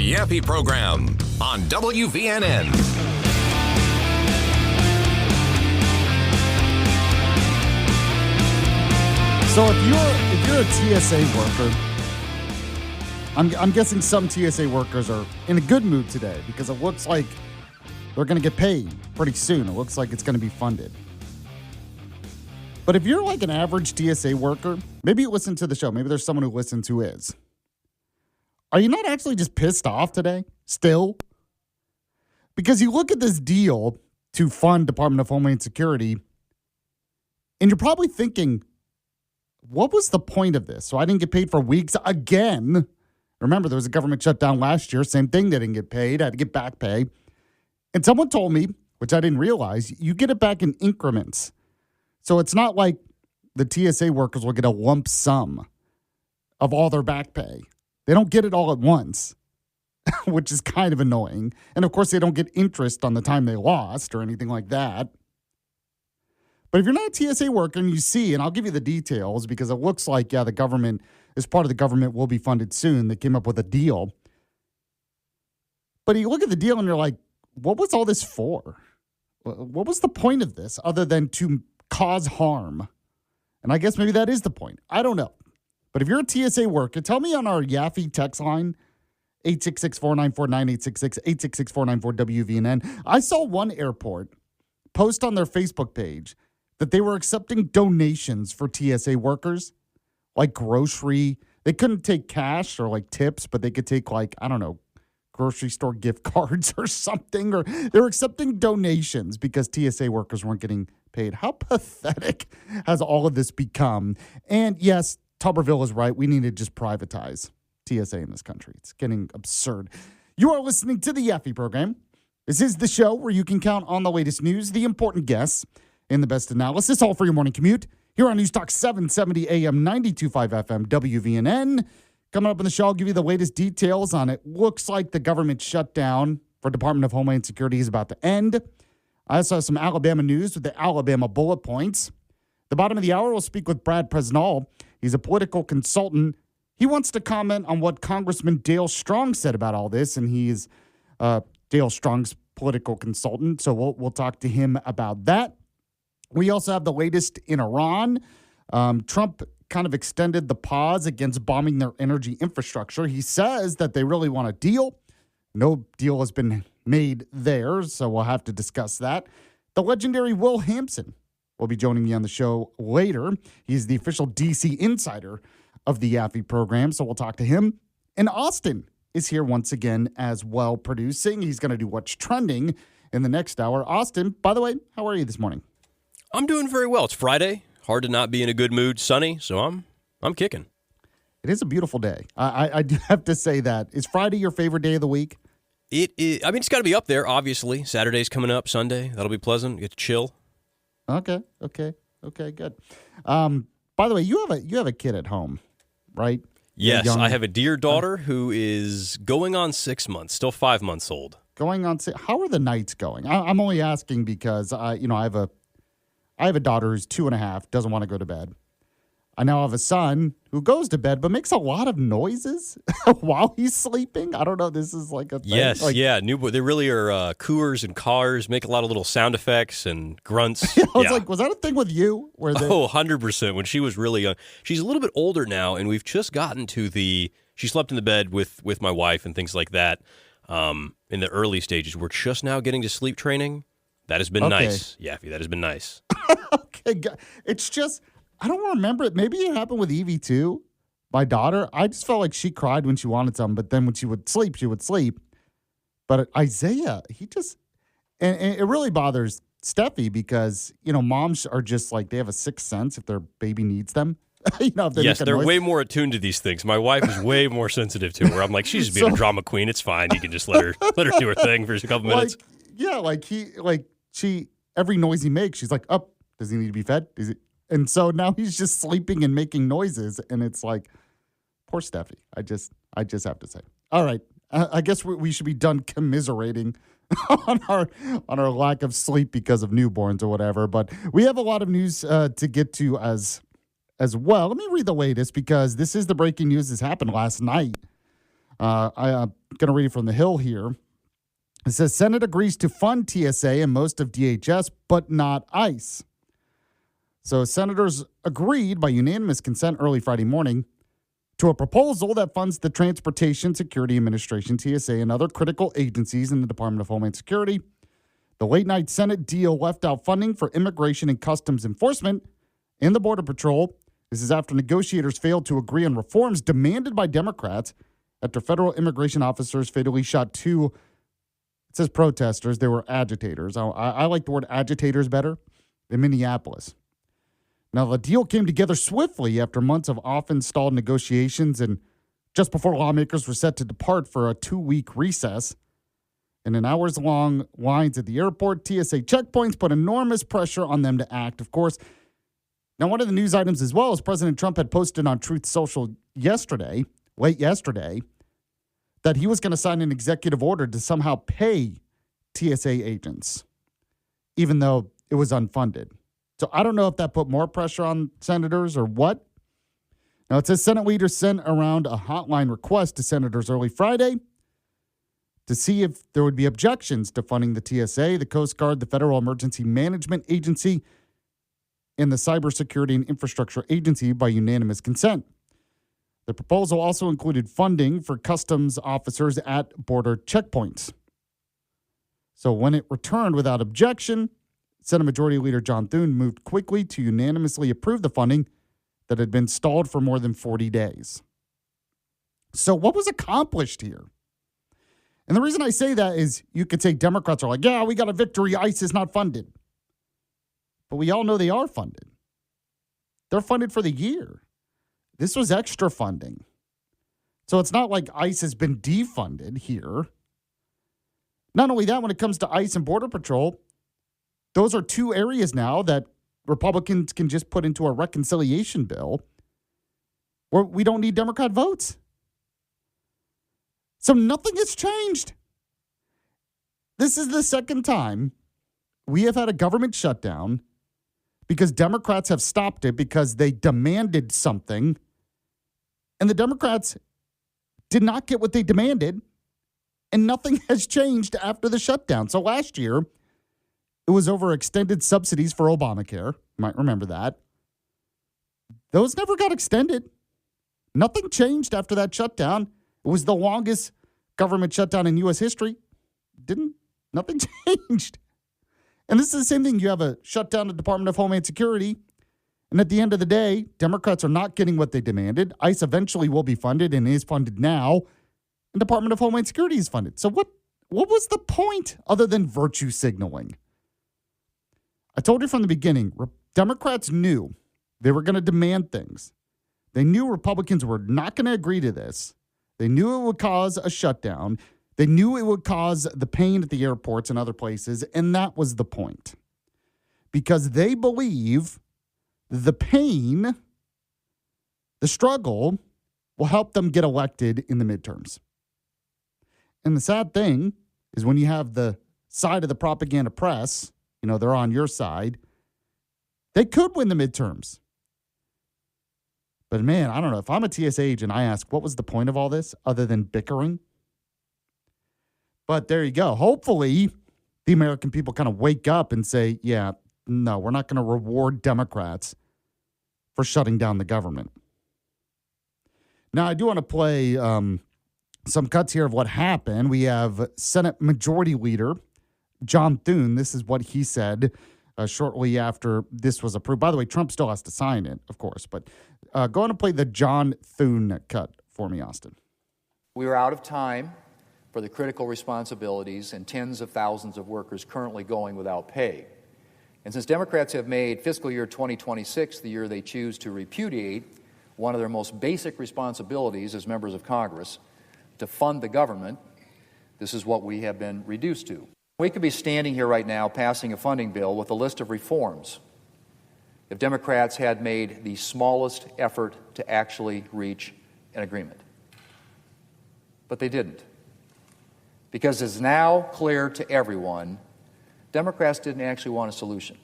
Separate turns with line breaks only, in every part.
Yaffee program on WVNN.
So if you're a TSA worker, I'm guessing some TSA workers are in a good mood today because it looks like they're going to get paid pretty soon. It looks like it's going to be funded. But if you're like an average TSA worker, maybe you listen to the show. Maybe there's someone who listens who is. Are you not actually just pissed off today still? Because you look at this deal to fund Department of Homeland Security, and you're probably thinking, what was the point of this? So I didn't get paid for weeks again. Remember, there was a government shutdown last year. Same thing. They didn't get paid. I had to get back pay. And someone told me, which I didn't realize, you get it back in increments. So it's not like the TSA workers will get a lump sum of all their back pay. They don't get it all at once, which is kind of annoying. And of course, they don't get interest on the time they lost or anything like that. But if you're not a TSA worker and you see, and I'll give you the details because it looks like, the government, as part of the government, will be funded soon. They came up with a deal. But you look at the deal and you're like, what was all this for? What was the point of this other than to cause harm? And I guess maybe that is the point. I don't know. But if you're a TSA worker, tell me on our Yaffee text line, 866-494-9866, 866-494-WVNN. I saw one airport post on their Facebook page that they were accepting donations for TSA workers, like grocery. They couldn't take cash or like tips, but they could take grocery store gift cards or something. Or they were accepting donations because TSA workers weren't getting paid. How pathetic has all of this become? And yes, Tuberville is right. We need to just privatize TSA in this country. It's getting absurd. You are listening to the Yaffee program. This is the show where you can count on the latest news, the important guests, and the best analysis, all for your morning commute here on News Talk 770 AM 92.5 FM WVNN. Coming up in the show, I'll give you the latest details on it. Looks like the government shutdown for Department of Homeland Security is about to end. I also have some Alabama news with the Alabama bullet points. The bottom of the hour, we'll speak with Brad Presnall. He's a political consultant. He wants to comment on what Congressman Dale Strong said about all this, and he's Dale Strong's political consultant, so we'll talk to him about that. We also have the latest in Iran. Trump kind of extended the pause against bombing their energy infrastructure. He says that they really want a deal. No deal has been made there, so we'll have to discuss that. The legendary Will Hampson will be joining me on the show later. He's the official DC insider of the Yaffee program, so we'll talk to him. And Austin is here once again as well, producing. He's going to do What's Trending in the next hour. Austin, by the way, how are you this morning?
I'm doing very well. It's Friday. Hard to not be in a good mood. Sunny, so I'm kicking.
It is a beautiful day. I do have to say that. Is Friday your favorite day of the week?
It is. I mean, it's got to be up there, obviously. Saturday's coming up, Sunday. That'll be pleasant. Get to chill.
Okay, good. By the way, you have a kid at home, right?
Yes, I have a dear daughter who is going on 6 months, still 5 months old.
Going on. How are the nights going? I'm only asking because I have a daughter who's 2.5, doesn't want to go to bed. I now have a son who goes to bed but makes a lot of noises while he's sleeping. I don't know. This is like a thing.
Yes, they really are cooers and cars, make a lot of little sound effects and grunts.
I was like, was that a thing with you?
100%. When she was really young. She's a little bit older now, and we've just gotten to she slept in the bed with my wife and things like that in the early stages. We're just now getting to sleep training. That has been nice. Yaffee, that has been nice.
Okay, it's just, I don't remember it. Maybe it happened with Evie too, my daughter. I just felt like she cried when she wanted something, but then when she would sleep, she would sleep. But Isaiah, and it really bothers Steffi because, moms are just like, they have a sixth sense if their baby needs them. If they
yes, they're way more attuned to these things. My wife is way more sensitive to it, where I'm like, she's just being a drama queen. It's fine. You can just let her do her thing for a couple minutes.
She every noise he makes, she's like, "Oh, does he need to be fed?" And so now he's just sleeping and making noises, and it's like, poor Steffi. I just have to say, all right. I guess we should be done commiserating on our lack of sleep because of newborns or whatever. But we have a lot of news to get to as well. Let me read the latest because this is the breaking news. This happened last night. I'm going to read it from the Hill here. It says, Senate agrees to fund TSA and most of DHS, but not ICE. So senators agreed by unanimous consent early Friday morning to a proposal that funds the Transportation Security Administration, TSA, and other critical agencies in the Department of Homeland Security. The late-night Senate deal left out funding for Immigration and Customs Enforcement and the Border Patrol. This is after negotiators failed to agree on reforms demanded by Democrats after federal immigration officers fatally shot two, it says protesters, they were agitators. I like the word agitators better, in Minneapolis. Now, the deal came together swiftly after months of often stalled negotiations and just before lawmakers were set to depart for a 2-week recess. And in hours-long lines at the airport, TSA checkpoints put enormous pressure on them to act, of course. Now, one of the news items as well is President Trump had posted on Truth Social late yesterday, that he was going to sign an executive order to somehow pay TSA agents, even though it was unfunded. So I don't know if that put more pressure on senators or what. Now, it says Senate leaders sent around a hotline request to senators early Friday to see if there would be objections to funding the TSA, the Coast Guard, the Federal Emergency Management Agency, and the Cybersecurity and Infrastructure Agency by unanimous consent. The proposal also included funding for customs officers at border checkpoints. So when it returned without objection, Senate Majority Leader John Thune moved quickly to unanimously approve the funding that had been stalled for more than 40 days. So what was accomplished here? And the reason I say that is you could say Democrats are like, yeah, we got a victory. ICE is not funded. But we all know they are funded. They're funded for the year. This was extra funding. So it's not like ICE has been defunded here. Not only that, when it comes to ICE and Border Patrol, those are two areas now that Republicans can just put into a reconciliation bill where we don't need Democrat votes. So nothing has changed. This is the second time we have had a government shutdown because Democrats have stopped it because they demanded something, and the Democrats did not get what they demanded, and nothing has changed after the shutdown. So last year, it was over extended subsidies for Obamacare. You might remember that. Those never got extended. Nothing changed after that shutdown. It was the longest government shutdown in U.S. history. Nothing changed. And this is the same thing. You have a shutdown of the Department of Homeland Security, and at the end of the day, Democrats are not getting what they demanded. ICE eventually will be funded and is funded now, and Department of Homeland Security is funded. So what was the point other than virtue signaling? I told you from the beginning, Democrats knew they were going to demand things. They knew Republicans were not going to agree to this. They knew it would cause a shutdown. They knew it would cause the pain at the airports and other places, and that was the point. Because they believe the pain, the struggle, will help them get elected in the midterms. And the sad thing is when you have the side of the propaganda press, they're on your side, they could win the midterms. But man, I don't know. If I'm a TSA agent, I ask, what was the point of all this other than bickering? But there you go. Hopefully, the American people kind of wake up and say, yeah, no, we're not going to reward Democrats for shutting down the government. Now, I do want to play some cuts here of what happened. We have Senate Majority Leader John Thune. This is what he said shortly after this was approved. By the way, Trump still has to sign it, of course. But go on and play the John Thune cut for me, Austin.
We are out of time for the critical responsibilities and tens of thousands of workers currently going without pay. And since Democrats have made fiscal year 2026 the year they choose to repudiate one of their most basic responsibilities as members of Congress, to fund the government, this is what we have been reduced to. We could be standing here right now passing a funding bill with a list of reforms if Democrats had made the smallest effort to actually reach an agreement. But they didn't. Because it's now clear to everyone, Democrats didn't actually want a solution.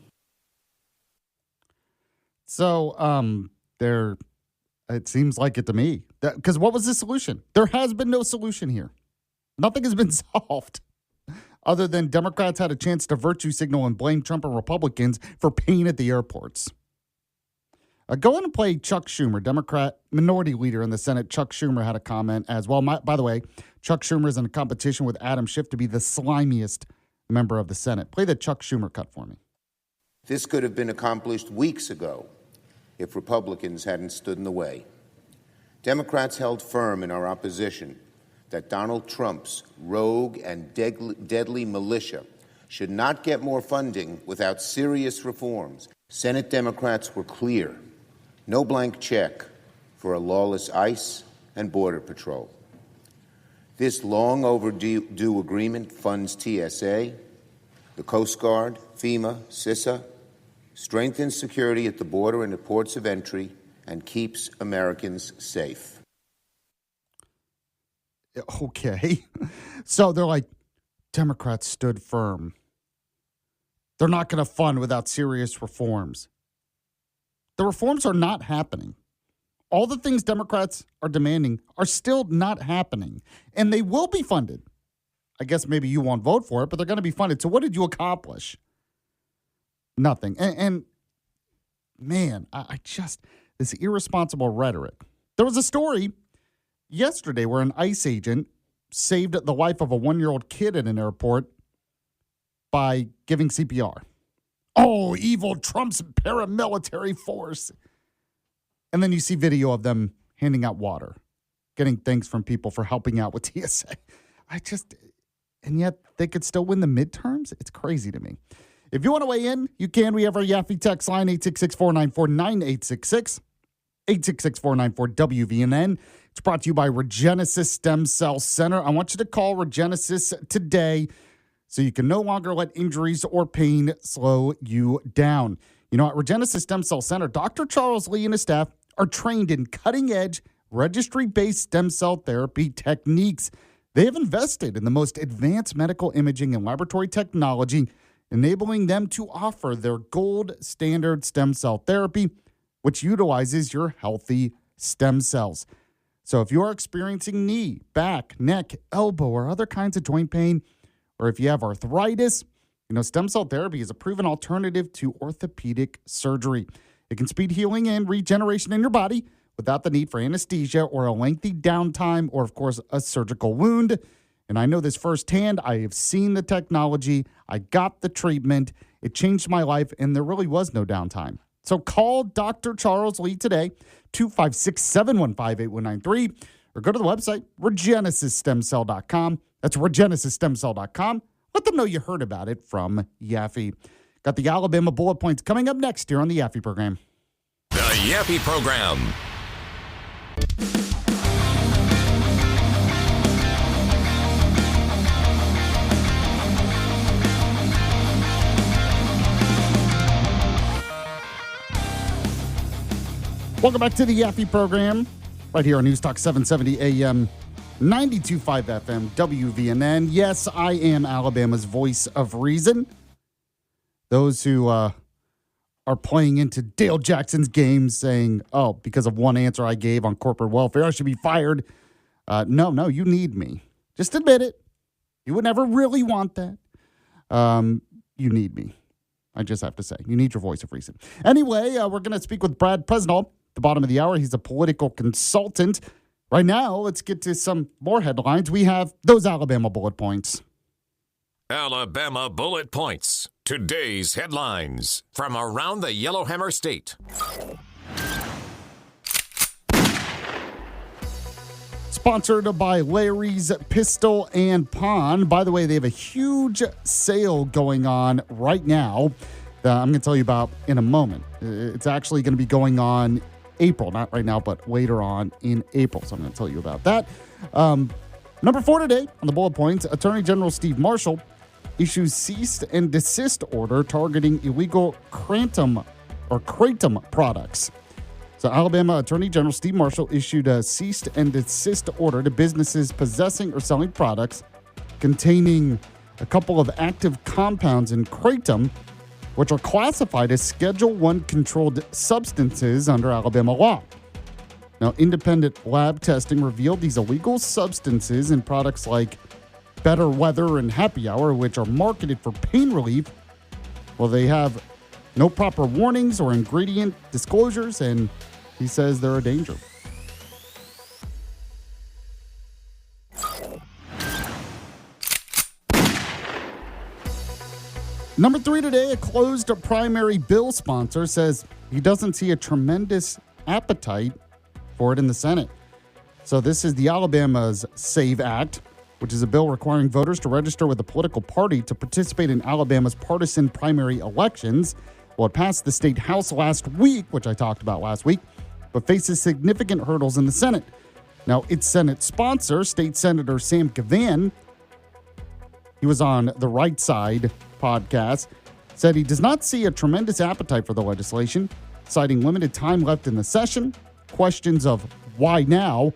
So they're It seems like it to me. Because what was the solution? There has been no solution here. Nothing has been solved other than Democrats had a chance to virtue signal and blame Trump and Republicans for pain at the airports. Go in and play Chuck Schumer, Democrat minority leader in the Senate. Chuck Schumer had a comment as well. By the way, Chuck Schumer is in a competition with Adam Schiff to be the slimiest member of the Senate. Play the Chuck Schumer cut for me.
This could have been accomplished weeks ago if Republicans hadn't stood in the way. Democrats held firm in our opposition that Donald Trump's rogue and deadly militia should not get more funding without serious reforms. Senate Democrats were clear. No blank check for a lawless ICE and Border Patrol. This long overdue agreement funds TSA, the Coast Guard, FEMA, CISA, strengthens security at the border and at ports of entry, and keeps Americans safe.
Okay. So they're like, Democrats stood firm. They're not going to fund without serious reforms. The reforms are not happening. All the things Democrats are demanding are still not happening. And they will be funded. I guess maybe you won't vote for it, but they're going to be funded. So what did you accomplish? Nothing. And man, I just, this irresponsible rhetoric. There was a story yesterday where an ICE agent saved the life of a 1-year-old kid at an airport by giving CPR. Oh, evil Trump's paramilitary force. And then you see video of them handing out water, getting thanks from people for helping out with TSA. And yet they could still win the midterms? It's crazy to me. If you want to weigh in, you can. We have our Yaffee text line, 866-494-9866, 866-494-WVNN. It's brought to you by Regenesis Stem Cell Center. I want you to call Regenesis today so you can no longer let injuries or pain slow you down. You know, at Regenesis Stem Cell Center, Dr. Charles Lee and his staff are trained in cutting-edge, registry-based stem cell therapy techniques. They have invested in the most advanced medical imaging and laboratory technology, enabling them to offer their gold standard stem cell therapy, which utilizes your healthy stem cells. So if you are experiencing knee, back, neck, elbow, or other kinds of joint pain, or if you have arthritis, you know, stem cell therapy is a proven alternative to orthopedic surgery. It can speed healing and regeneration in your body without the need for anesthesia or a lengthy downtime or, of course, a surgical wound. And I know this firsthand. I have seen the technology. I got the treatment. It changed my life, and there really was no downtime. So call Dr. Charles Lee today, 256-715-8193, or go to the website, regenesisstemcell.com. That's regenesisstemcell.com. Let them know you heard about it from Yaffee. Got the Alabama bullet points coming up next here on the Yaffee program.
The Yaffee program.
Welcome back to the Yaffee program, right here on News Talk 770 AM, 92.5 FM, WVNN. Yes, I am Alabama's voice of reason. Those who are playing into Dale Jackson's games saying, oh, because of one answer I gave on corporate welfare, I should be fired. No, you need me. Just admit it. You would never really want that. You need me. I just have to say, you need your voice of reason. Anyway, we're going to speak with Brad Presnell. The bottom of the hour. He's a political consultant. Right now, let's get to some more headlines. We have those Alabama bullet points.
Alabama bullet points. Today's headlines from around the Yellowhammer State.
Sponsored by Larry's Pistol and Pawn. By the way, they have a huge sale going on right now that I'm going to tell you about in a moment. It's actually going to be going on April, not right now, but later on in April. So I'm going to tell you about that. Number 4 today on the bullet points, Attorney General Steve Marshall issues cease and desist order targeting illegal kratom products. So Alabama Attorney General Steve Marshall issued a cease and desist order to businesses possessing or selling products containing a couple of active compounds in kratom, which are classified as Schedule I controlled substances under Alabama law. Now, independent lab testing revealed these illegal substances in products like Better Weather and Happy Hour, which are marketed for pain relief. Well, they have no proper warnings or ingredient disclosures, and he says they're a danger. Number 3 today, a closed primary bill sponsor says he doesn't see a tremendous appetite for it in the Senate. So this is the Alabama's SAVE Act, which is a bill requiring voters to register with a political party to participate in Alabama's partisan primary elections. Well, it passed the state house last week, which I talked about last week, but faces significant hurdles in the Senate. Now, its Senate sponsor, State Senator Sam Cavan, he was on the Right Side podcast, said he does not see a tremendous appetite for the legislation, citing limited time left in the session, questions of why now,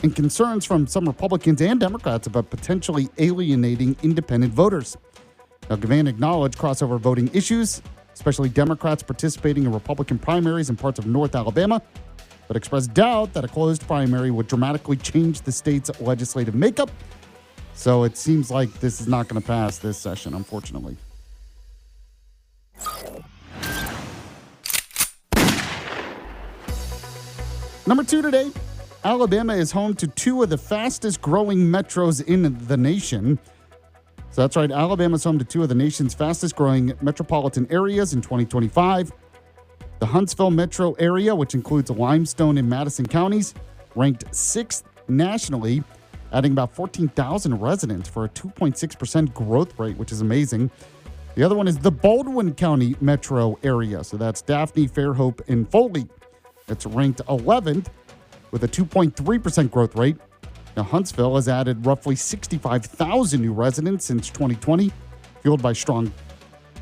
and concerns from some Republicans and Democrats about potentially alienating independent voters. Now, Cavan acknowledged crossover voting issues, especially Democrats participating in Republican primaries in parts of North Alabama, but expressed doubt that a closed primary would dramatically change the state's legislative makeup. So it seems like this is not going to pass this session, unfortunately. Number 2 today, Alabama is home to 2 of the fastest growing metros in the nation. So that's right, Alabama's home to 2 of the nation's fastest growing metropolitan areas in 2025. The Huntsville metro area, which includes Limestone and Madison counties, ranked 6th nationally, adding about 14,000 residents for a 2.6% growth rate, which is amazing. The other one is the Baldwin County metro area. So that's Daphne, Fairhope, and Foley. It's ranked 11th with a 2.3% growth rate. Now, Huntsville has added roughly 65,000 new residents since 2020, fueled by strong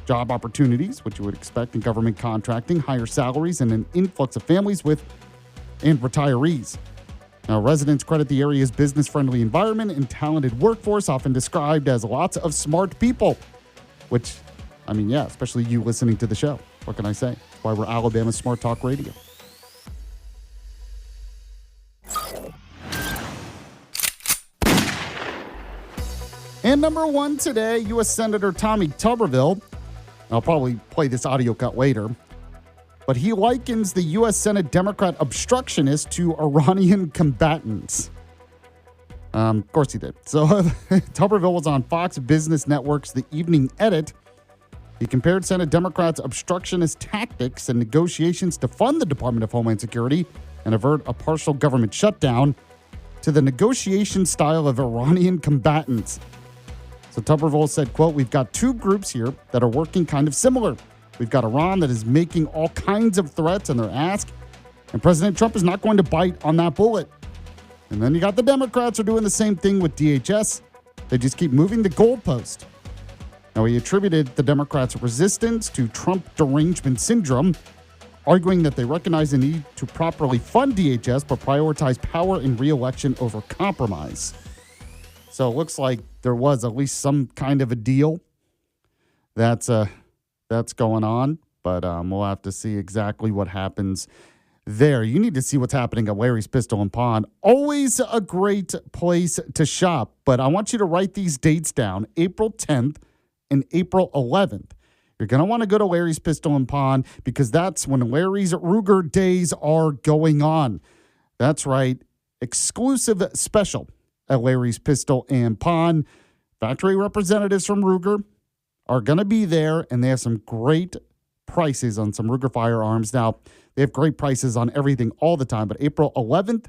job opportunities, which you would expect in government contracting, higher salaries, and an influx of families and retirees. Now, residents credit the area's business-friendly environment and talented workforce, often described as lots of smart people, which, I mean, yeah, especially you listening to the show. What can I say? That's why we're Alabama's Smart Talk Radio. And number 1 today, U.S. Senator Tommy Tuberville. I'll probably play this audio cut later, but he likens the U.S. Senate Democrat obstructionists to Iranian combatants. Of course he did. So Tuberville was on Fox Business Network's The Evening Edit. He compared Senate Democrats' obstructionist tactics and negotiations to fund the Department of Homeland Security and avert a partial government shutdown to the negotiation style of Iranian combatants. So Tuberville said, quote, "We've got 2 groups here that are working kind of similar. We've got Iran that is making all kinds of threats in their ask, and President Trump is not going to bite on that bullet. And then you got the Democrats are doing the same thing with DHS. They just keep moving the goalpost." Now, he attributed the Democrats' resistance to Trump derangement syndrome, arguing that they recognize the need to properly fund DHS but prioritize power in re-election over compromise. So it looks like there was at least some kind of a deal that's going on, but we'll have to see exactly what happens there. You need to see what's happening at Larry's Pistol and Pawn. Always a great place to shop, but I want you to write these dates down, April 10th and April 11th. You're going to want to go to Larry's Pistol and Pawn because that's when Larry's Ruger days are going on. That's right, exclusive special at Larry's Pistol and Pawn. Factory representatives from Ruger are going to be there, and they have some great prices on some Ruger firearms. Now, they have great prices on everything all the time, but April 11th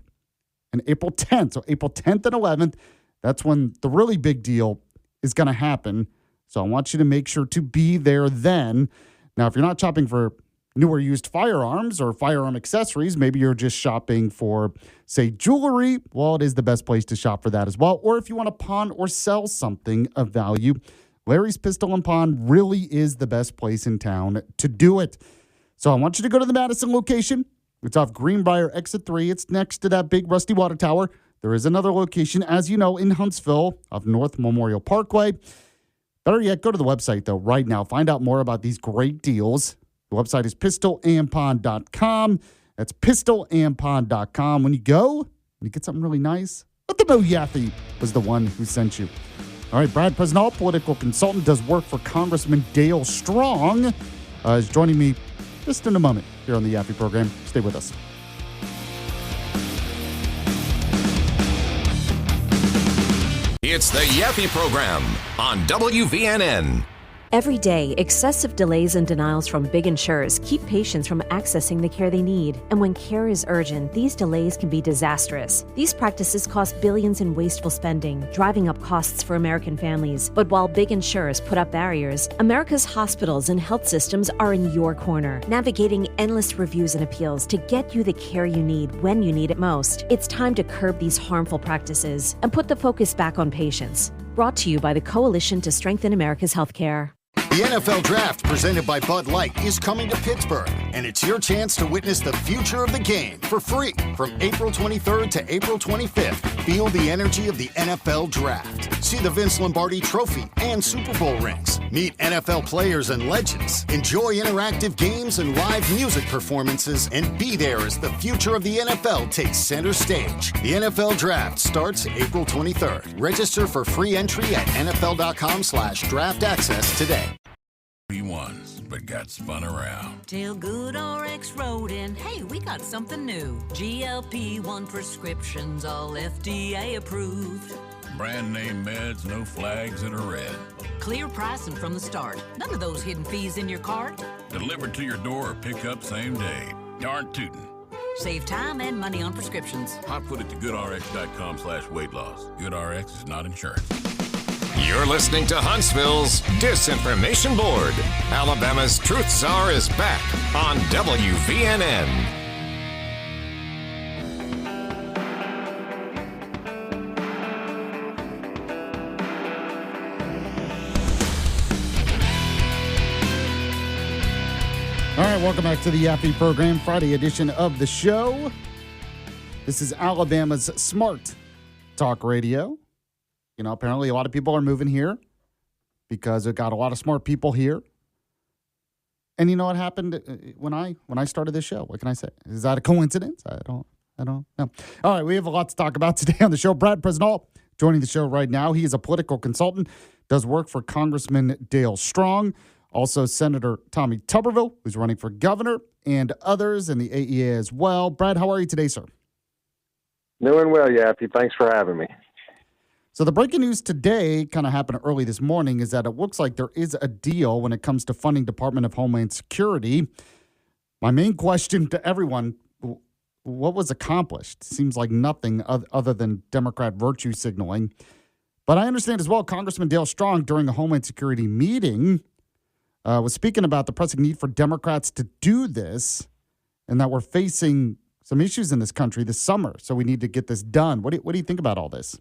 and April 10th, so April 10th and 11th, that's when the really big deal is going to happen. So I want you to make sure to be there then. Now, if you're not shopping for newer used firearms or firearm accessories, maybe you're just shopping for, say, jewelry, well, it is the best place to shop for that as well. Or if you want to pawn or sell something of value, Larry's Pistol and Pawn really is the best place in town to do it. So I want you to go to the Madison location. It's off Greenbrier Exit 3. It's next to that big rusty water tower. There is another location, as you know, in Huntsville of North Memorial Parkway. Better yet, go to the website, though, right now. Find out more about these great deals. The website is pistolandpawn.com. That's pistolandpod.com. When you go, when you get something really nice, let them know Yaffee was the one who sent you. All right, Brad Presnell, political consultant, does work for Congressman Dale Strong, is joining me just in a moment here on the Yaffee program. Stay with us.
It's the Yaffee program on WVNN.
Every day, excessive delays and denials from big insurers keep patients from accessing the care they need. And when care is urgent, these delays can be disastrous. These practices cost billions in wasteful spending, driving up costs for American families. But while big insurers put up barriers, America's hospitals and health systems are in your corner, navigating endless reviews and appeals to get you the care you need when you need it most. It's time to curb these harmful practices and put the focus back on patients. Brought to you by the Coalition to Strengthen America's Healthcare.
The NFL Draft, presented by Bud Light, is coming to Pittsburgh, and it's your chance to witness the future of the game for free from April 23rd to April 25th. Feel the energy of the NFL Draft. See the Vince Lombardi Trophy and Super Bowl rings. Meet NFL players and legends. Enjoy interactive games and live music performances, and be there as the future of the NFL takes center stage. The NFL Draft starts April 23rd. Register for free entry at nfl.com/draft access today.
He once, but got spun around.
Till GoodRx wrote in, hey, we got something new. GLP-1 prescriptions, all FDA approved.
Brand name meds, no flags that are red.
Clear pricing from the start. None of those hidden fees in your cart.
Delivered to your door or pick up same day. Darn tootin'.
Save time and money on prescriptions.
Hotfoot it to goodrx.com/weight loss. GoodRx is not insurance.
You're listening to Huntsville's Disinformation Board. Alabama's Truth Czar is back on WVNN.
All right, welcome back to the Yaffee program, Friday edition of the show. This is Alabama's Smart Talk Radio. You know, apparently a lot of people are moving here because it got a lot of smart people here. And you know what happened when I started this show? What can I say? Is that a coincidence? I don't know. All right, we have a lot to talk about today on the show. Brad Presnell joining the show right now. He is a political consultant, does work for Congressman Dale Strong, also Senator Tommy Tuberville, who's running for governor, and others in the AEA as well. Brad, how are you today, sir?
Doing well, Yaffee. Thanks for having me.
So the breaking news today kind of happened early this morning is that it looks like there is a deal when it comes to funding Department of Homeland Security. My main question to everyone, what was accomplished? Seems like nothing other than Democrat virtue signaling. But I understand as well, Congressman Dale Strong, during a Homeland Security meeting, was speaking about the pressing need for Democrats to do this and that we're facing some issues in this country this summer. So we need to get this done. What do you think about all this?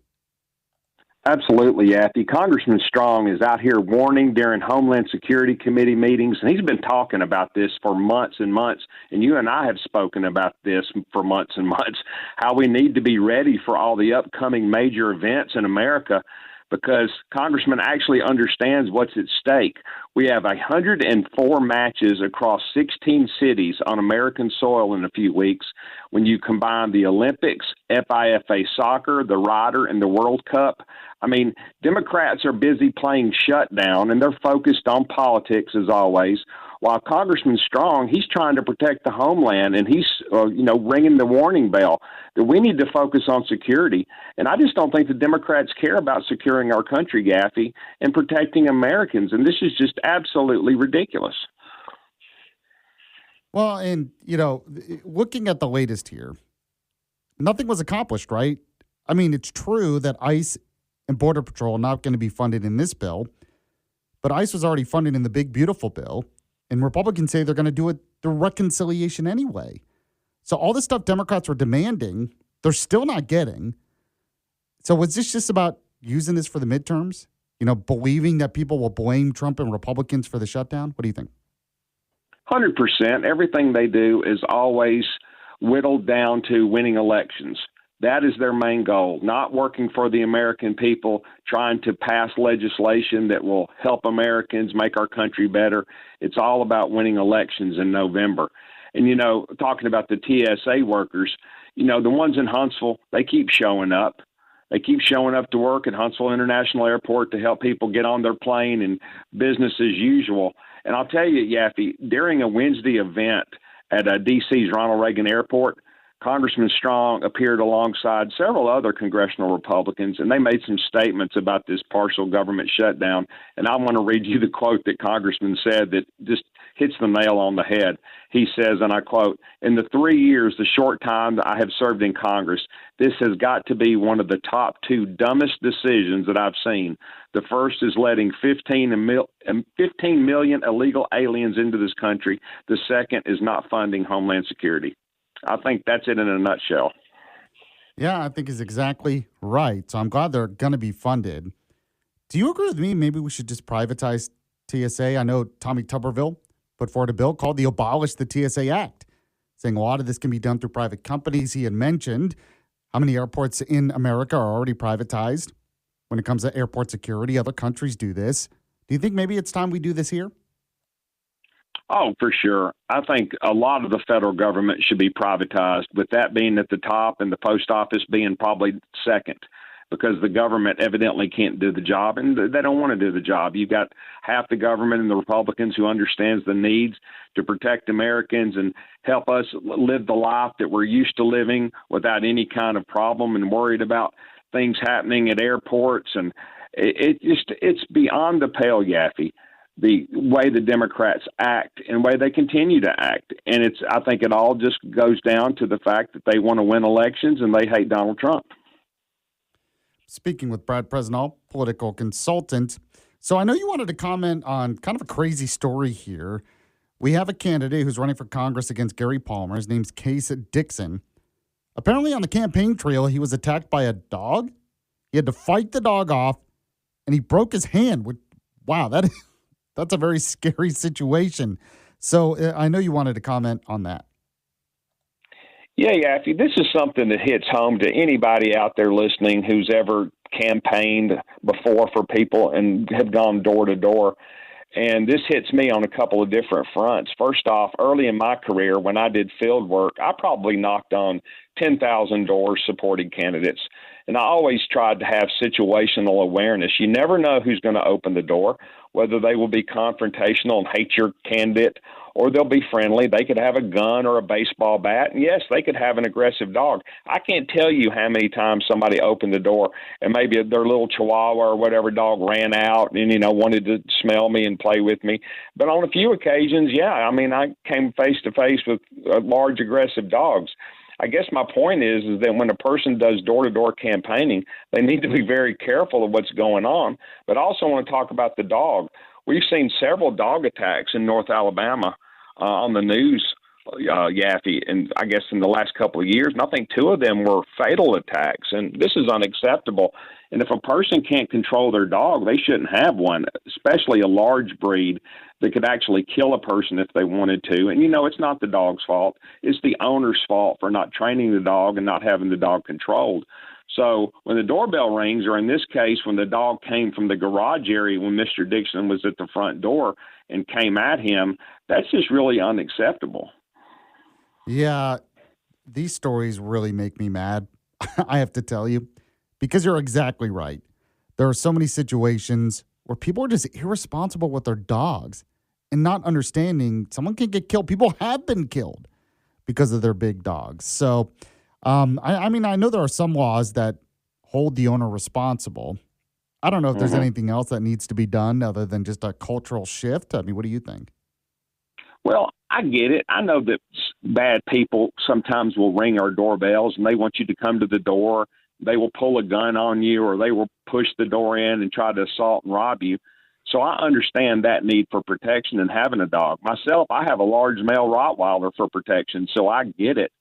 Absolutely, Yaffee. Congressman Strong is out here warning during Homeland Security Committee meetings, and he's been talking about this for months and months, and you and I have spoken about this for months and months, how we need to be ready for all the upcoming major events in America because Congressman actually understands what's at stake. We have 104 matches across 16 cities on American soil in a few weeks. When you combine the Olympics, FIFA soccer, the Ryder, and the World Cup, I mean, Democrats are busy playing shutdown, and they're focused on politics as always, while Congressman Strong, he's trying to protect the homeland, and he's, ringing the warning bell that we need to focus on security. And I just don't think the Democrats care about securing our country, Yaffee, and protecting Americans, and this is just absolutely ridiculous.
Well, and, looking at the latest here, nothing was accomplished, right? I mean, it's true that ICE and Border Patrol are not going to be funded in this bill, but ICE was already funded in the big, beautiful bill, and Republicans say they're going to do it through reconciliation anyway. So all the stuff Democrats were demanding, they're still not getting. So was this just about using this for the midterms? Believing that people will blame Trump and Republicans for the shutdown? What do you think?
100%. Everything they do is always whittled down to winning elections. That is their main goal, not working for the American people, trying to pass legislation that will help Americans make our country better. It's all about winning elections in November. And, talking about the TSA workers, the ones in Huntsville, they keep showing up. They keep showing up to work at Huntsville International Airport to help people get on their plane and business as usual. And I'll tell you, Yaffee, during a Wednesday event at D.C.'s Ronald Reagan Airport, Congressman Strong appeared alongside several other congressional Republicans, and they made some statements about this partial government shutdown. And I want to read you the quote that Congressman said that just hits the nail on the head. He says, and I quote, "In the 3 years, the short time that I have served in Congress, this has got to be one of the top two dumbest decisions that I've seen. The first is letting 15 million illegal aliens into this country. The second is not funding Homeland Security." I think that's it in a nutshell.
Yeah, I think is exactly right. So I'm glad they're going to be funded. Do you agree with me? Maybe we should just privatize TSA. I know Tommy Tuberville put forward a bill called the Abolish the TSA Act, saying a lot of this can be done through private companies. He had mentioned how many airports in America are already privatized when it comes to airport security. Other countries do this. Do you think maybe it's time we do this here?
Oh, for sure. I think a lot of the federal government should be privatized, with that being at the top and the post office being probably second, because the government evidently can't do the job, and they don't want to do the job. You've got half the government and the Republicans who understands the needs to protect Americans and help us live the life that we're used to living without any kind of problem and worried about things happening at airports. And it's beyond the pale, Yaffee, the way the Democrats act and the way they continue to act. And I think it all just goes down to the fact that they want to win elections and they hate Donald Trump.
Speaking with Brad Presnell, political consultant. So I know you wanted to comment on kind of a crazy story here. We have a candidate who's running for Congress against Gary Palmer. His name's Case Dixon. Apparently on the campaign trail, he was attacked by a dog. He had to fight the dog off, and he broke his hand. Wow, that's a very scary situation. So I know you wanted to comment on that.
Yeah, Yaffee, this is something that hits home to anybody out there listening who's ever campaigned before for people and have gone door to door. And this hits me on a couple of different fronts. First off, early in my career, when I did field work, I probably knocked on 10,000 doors supporting candidates. And I always tried to have situational awareness. You never know who's going to open the door, whether they will be confrontational and hate your candidate, or they'll be friendly. They could have a gun or a baseball bat. And yes, they could have an aggressive dog. I can't tell you how many times somebody opened the door and maybe their little chihuahua or whatever dog ran out and, wanted to smell me and play with me. But on a few occasions, yeah, I came face to face with large aggressive dogs. I guess my point is that when a person does door-to-door campaigning, they need to be very careful of what's going on. But I also want to talk about the dog. We've seen several dog attacks in North Alabama on the news, Yaffee, and I guess in the last couple of years. And I think 2 of them were fatal attacks, and this is unacceptable. And if a person can't control their dog, they shouldn't have one, especially a large breed that could actually kill a person if they wanted to. And, it's not the dog's fault. It's the owner's fault for not training the dog and not having the dog controlled. So when the doorbell rings, or in this case, when the dog came from the garage area when Mr. Dixon was at the front door and came at him, that's just really unacceptable.
Yeah, these stories really make me mad, I have to tell you, because you're exactly right. There are so many situations where people are just irresponsible with their dogs and not understanding someone can get killed. People have been killed because of their big dogs. So, I know there are some laws that hold the owner responsible. I don't know if there's anything else that needs to be done other than just a cultural shift. I mean, what do you think?
Well, I get it. I know that bad people sometimes will ring our doorbells and they want you to come to the door. They will pull a gun on you, or they will push the door in and try to assault and rob you. So I understand that need for protection and having a dog. Myself, I have a large male Rottweiler for protection, so I get it.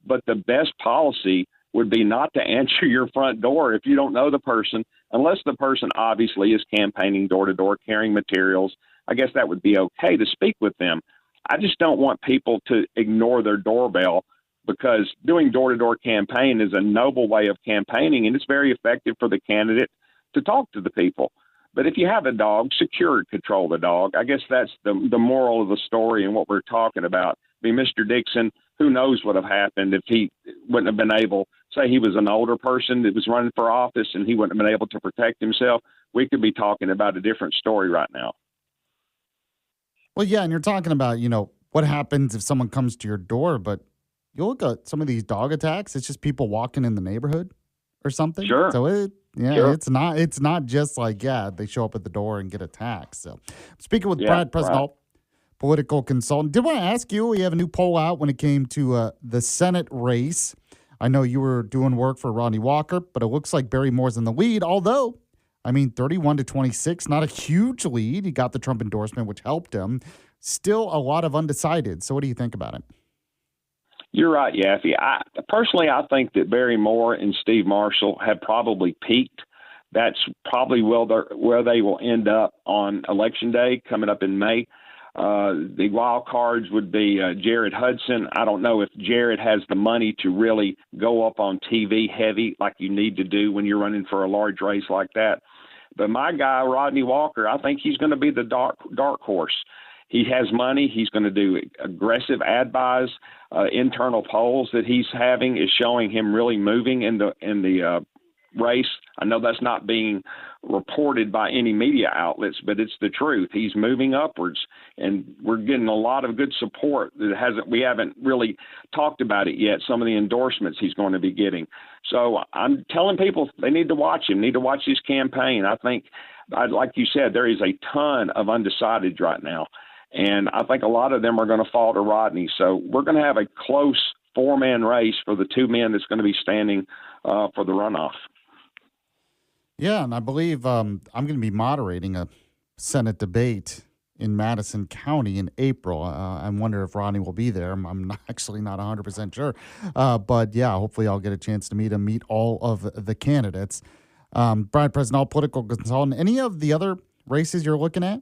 But the best policy would be not to answer your front door if you don't know the person, unless the person obviously is campaigning door to door, carrying materials. I guess that would be okay to speak with them. I just don't want people to ignore their doorbell, because doing door-to-door campaign is a noble way of campaigning, and it's very effective for the candidate to talk to the people. But if you have a dog, secure and control the dog. I guess that's the moral of the story and what we're talking about. be Mr. Dixon, who knows what would have happened if he wouldn't have been able, say he was an older person that was running for office and he wouldn't have been able to protect himself. We could be talking about a different story right now.
Well, yeah, and you're talking about, what happens if someone comes to your door, but you look at some of these dog attacks, it's just people walking in the neighborhood or something.
Sure.
So
Sure.
it's not just like, they show up at the door and get attacked. So speaking with Brad Presnell, political consultant, did want to ask you, we have a new poll out when it came to the Senate race. I know you were doing work for Rodney Walker, but it looks like Barry Moore's in the lead, although 31-26, not a huge lead. He got the Trump endorsement, which helped him. Still a lot of undecided. So what do you think about it?
You're right, Yaffee. Personally, I think that Barry Moore and Steve Marshall have probably peaked. That's probably where they will end up on Election Day coming up in May. The wild cards would be Jared Hudson. I don't know if Jared has the money to really go up on TV heavy like you need to do when you're running for a large race like that. But my guy, Rodney Walker, I think he's going to be the dark horse. He has money. He's going to do aggressive ad buys. Internal polls that he's having is showing him really moving in the race. I know that's not being reported by any media outlets, but it's the truth. He's moving upwards, and we're getting a lot of good support that we haven't really talked about it yet, some of the endorsements he's going to be getting. So I'm telling people they need to watch him, need to watch his campaign. I think, like you said, there is a ton of undecideds right now, and I think a lot of them are going to fall to Rodney. So we're going to have a close four-man race for the two men that's going to be standing for the runoff.
Yeah, and I believe I'm going to be moderating a Senate debate in Madison County in April. I wonder if Rodney will be there. I'm actually not 100% sure. But, yeah, hopefully I'll get a chance to meet all of the candidates. Brad Presnell, political consultant. Any of the other races you're looking at?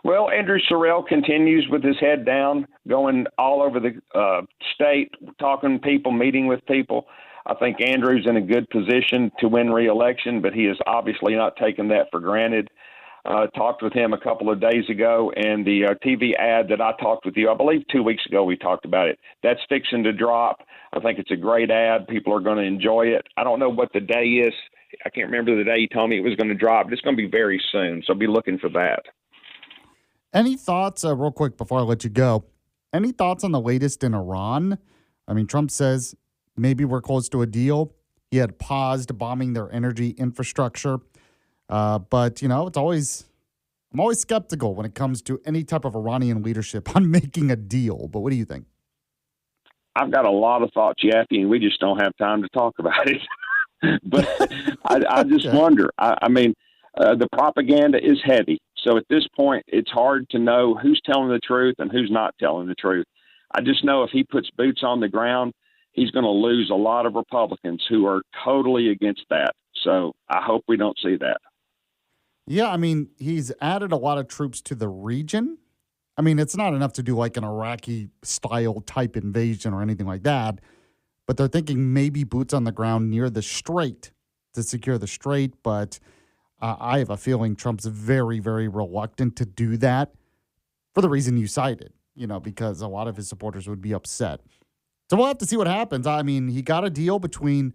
Well, Andrew Sorrell continues with his head down, going all over the state, talking to people, meeting with people. I think Andrew's in a good position to win re-election, but he is obviously not taking that for granted. Talked with him a couple of days ago, and the TV ad that I talked with you, I believe 2 weeks ago we talked about it. That's fixing to drop. I think it's a great ad. People are going to enjoy it. I don't know what the day is. I can't remember the day he told me it was going to drop, but it's going to be very soon, so be looking for that.
Any thoughts, real quick before I let you go, any thoughts on the latest in Iran? I mean, Trump says maybe we're close to a deal. He had paused bombing their energy infrastructure. But, I'm always skeptical when it comes to any type of Iranian leadership on making a deal. But what do you think?
I've got a lot of thoughts, Yaffee, and we just don't have time to talk about it. But I just wonder. I mean, the propaganda is heavy. So at this point, it's hard to know who's telling the truth and who's not telling the truth. I just know if he puts boots on the ground, he's going to lose a lot of Republicans who are totally against that. So I hope we don't see that.
Yeah, I mean, he's added a lot of troops to the region. I mean, it's not enough to do like an Iraqi-style type invasion or anything like that, but they're thinking maybe boots on the ground near the Strait to secure the Strait, but I have a feeling Trump's very, very reluctant to do that for the reason you cited, because a lot of his supporters would be upset. So we'll have to see what happens. I mean, he got a deal between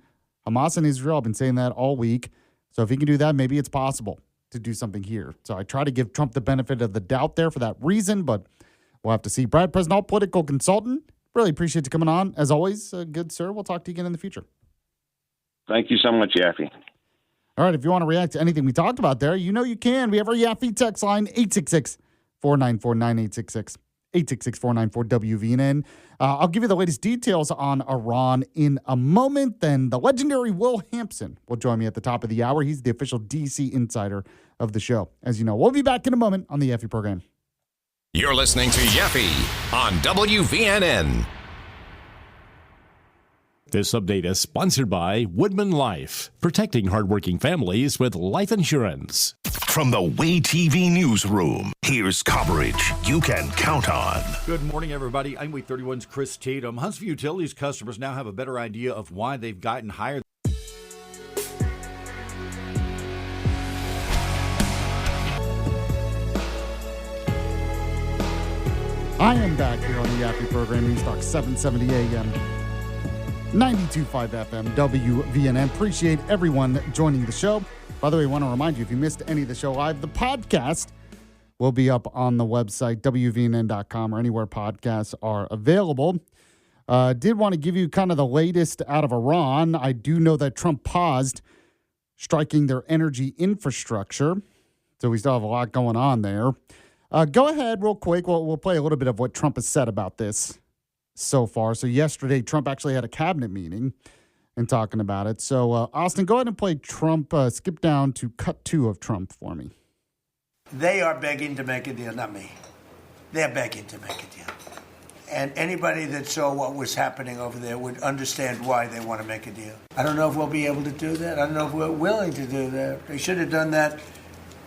Hamas and Israel. I've been saying that all week. So if he can do that, maybe it's possible to do something here. So I try to give Trump the benefit of the doubt there for that reason, but we'll have to see. Brad Presnell, political consultant. Really appreciate you coming on. As always, good sir. We'll talk to you again in the future.
Thank you so much, Yaffee.
All right, if you want to react to anything we talked about there, you can. We have our Yaffee text line, 866-494-9866. 866-494-WVNN. I'll give you the latest details on Iran in a moment. Then the legendary Will Hampson will join me at the top of the hour. He's the official DC insider of the show. As you know, we'll be back in a moment on the Yaffee program.
You're listening to Yaffee on WVNN.
This update is sponsored by Woodman Life, protecting hardworking families with life insurance.
From the Way TV newsroom, here's coverage you can count on.
Good morning, everybody. I'm Way 31's Chris Tatum. Huntsville Utilities customers now have a better idea of why they've gotten higher.
I am back here on the Yaffee program, News Talk 770 AM, 92.5 FM, WVNN. Appreciate everyone joining the show. By the way, I want to remind you, if you missed any of the show live, the podcast will be up on the website, WVNN.com, or anywhere podcasts are available. Did want to give you kind of the latest out of Iran. I do know that Trump paused striking their energy infrastructure, so we still have a lot going on there. Go ahead real quick. We'll play a little bit of what Trump has said about this so far. So yesterday, Trump actually had a cabinet meeting and talking about it. So, Austin, go ahead and play Trump. Skip down to cut 2 of Trump for me.
They are begging to make a deal, not me. They're begging to make a deal. And anybody that saw what was happening over there would understand why they want to make a deal. I don't know if we'll be able to do that. I don't know if we're willing to do that. They should have done that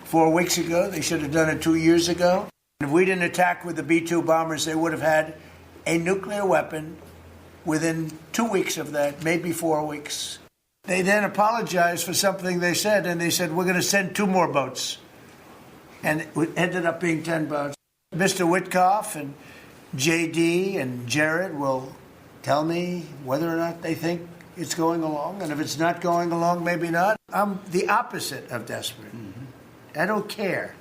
4 weeks ago. They should have done it 2 years ago. If we didn't attack with the B-2 bombers, they would have had a nuclear weapon within 2 weeks of that, maybe 4 weeks. They then apologized for something they said, and they said, we're going to send 2 more boats. And it ended up being 10 boats. Mr. Witkoff and J.D. and Jared will tell me whether or not they think it's going along. And if it's not going along, maybe not. I'm the opposite of desperate. I don't care.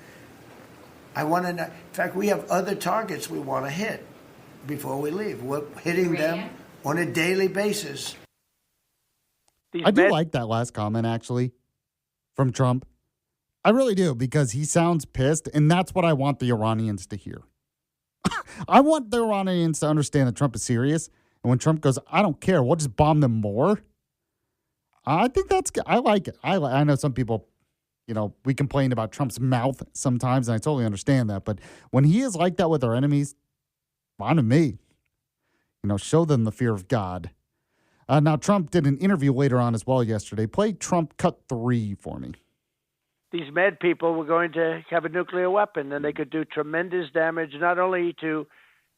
I want to know. In fact, we have other targets we want to hit before we leave. We're hitting them on a daily basis.
I do like that last comment, actually, from Trump. I really do, because he sounds pissed, and that's what I want the Iranians to hear. I want the Iranians to understand that Trump is serious, and when Trump goes, I don't care, we'll just bomb them more. I think that's good. I like it. I know some people, we complain about Trump's mouth sometimes, and I totally understand that. But when he is like that with our enemies, fine with me. Show them the fear of God. Now, Trump did an interview later on as well yesterday. Play Trump cut 3 for me.
These mad people were going to have a nuclear weapon, and they could do tremendous damage not only to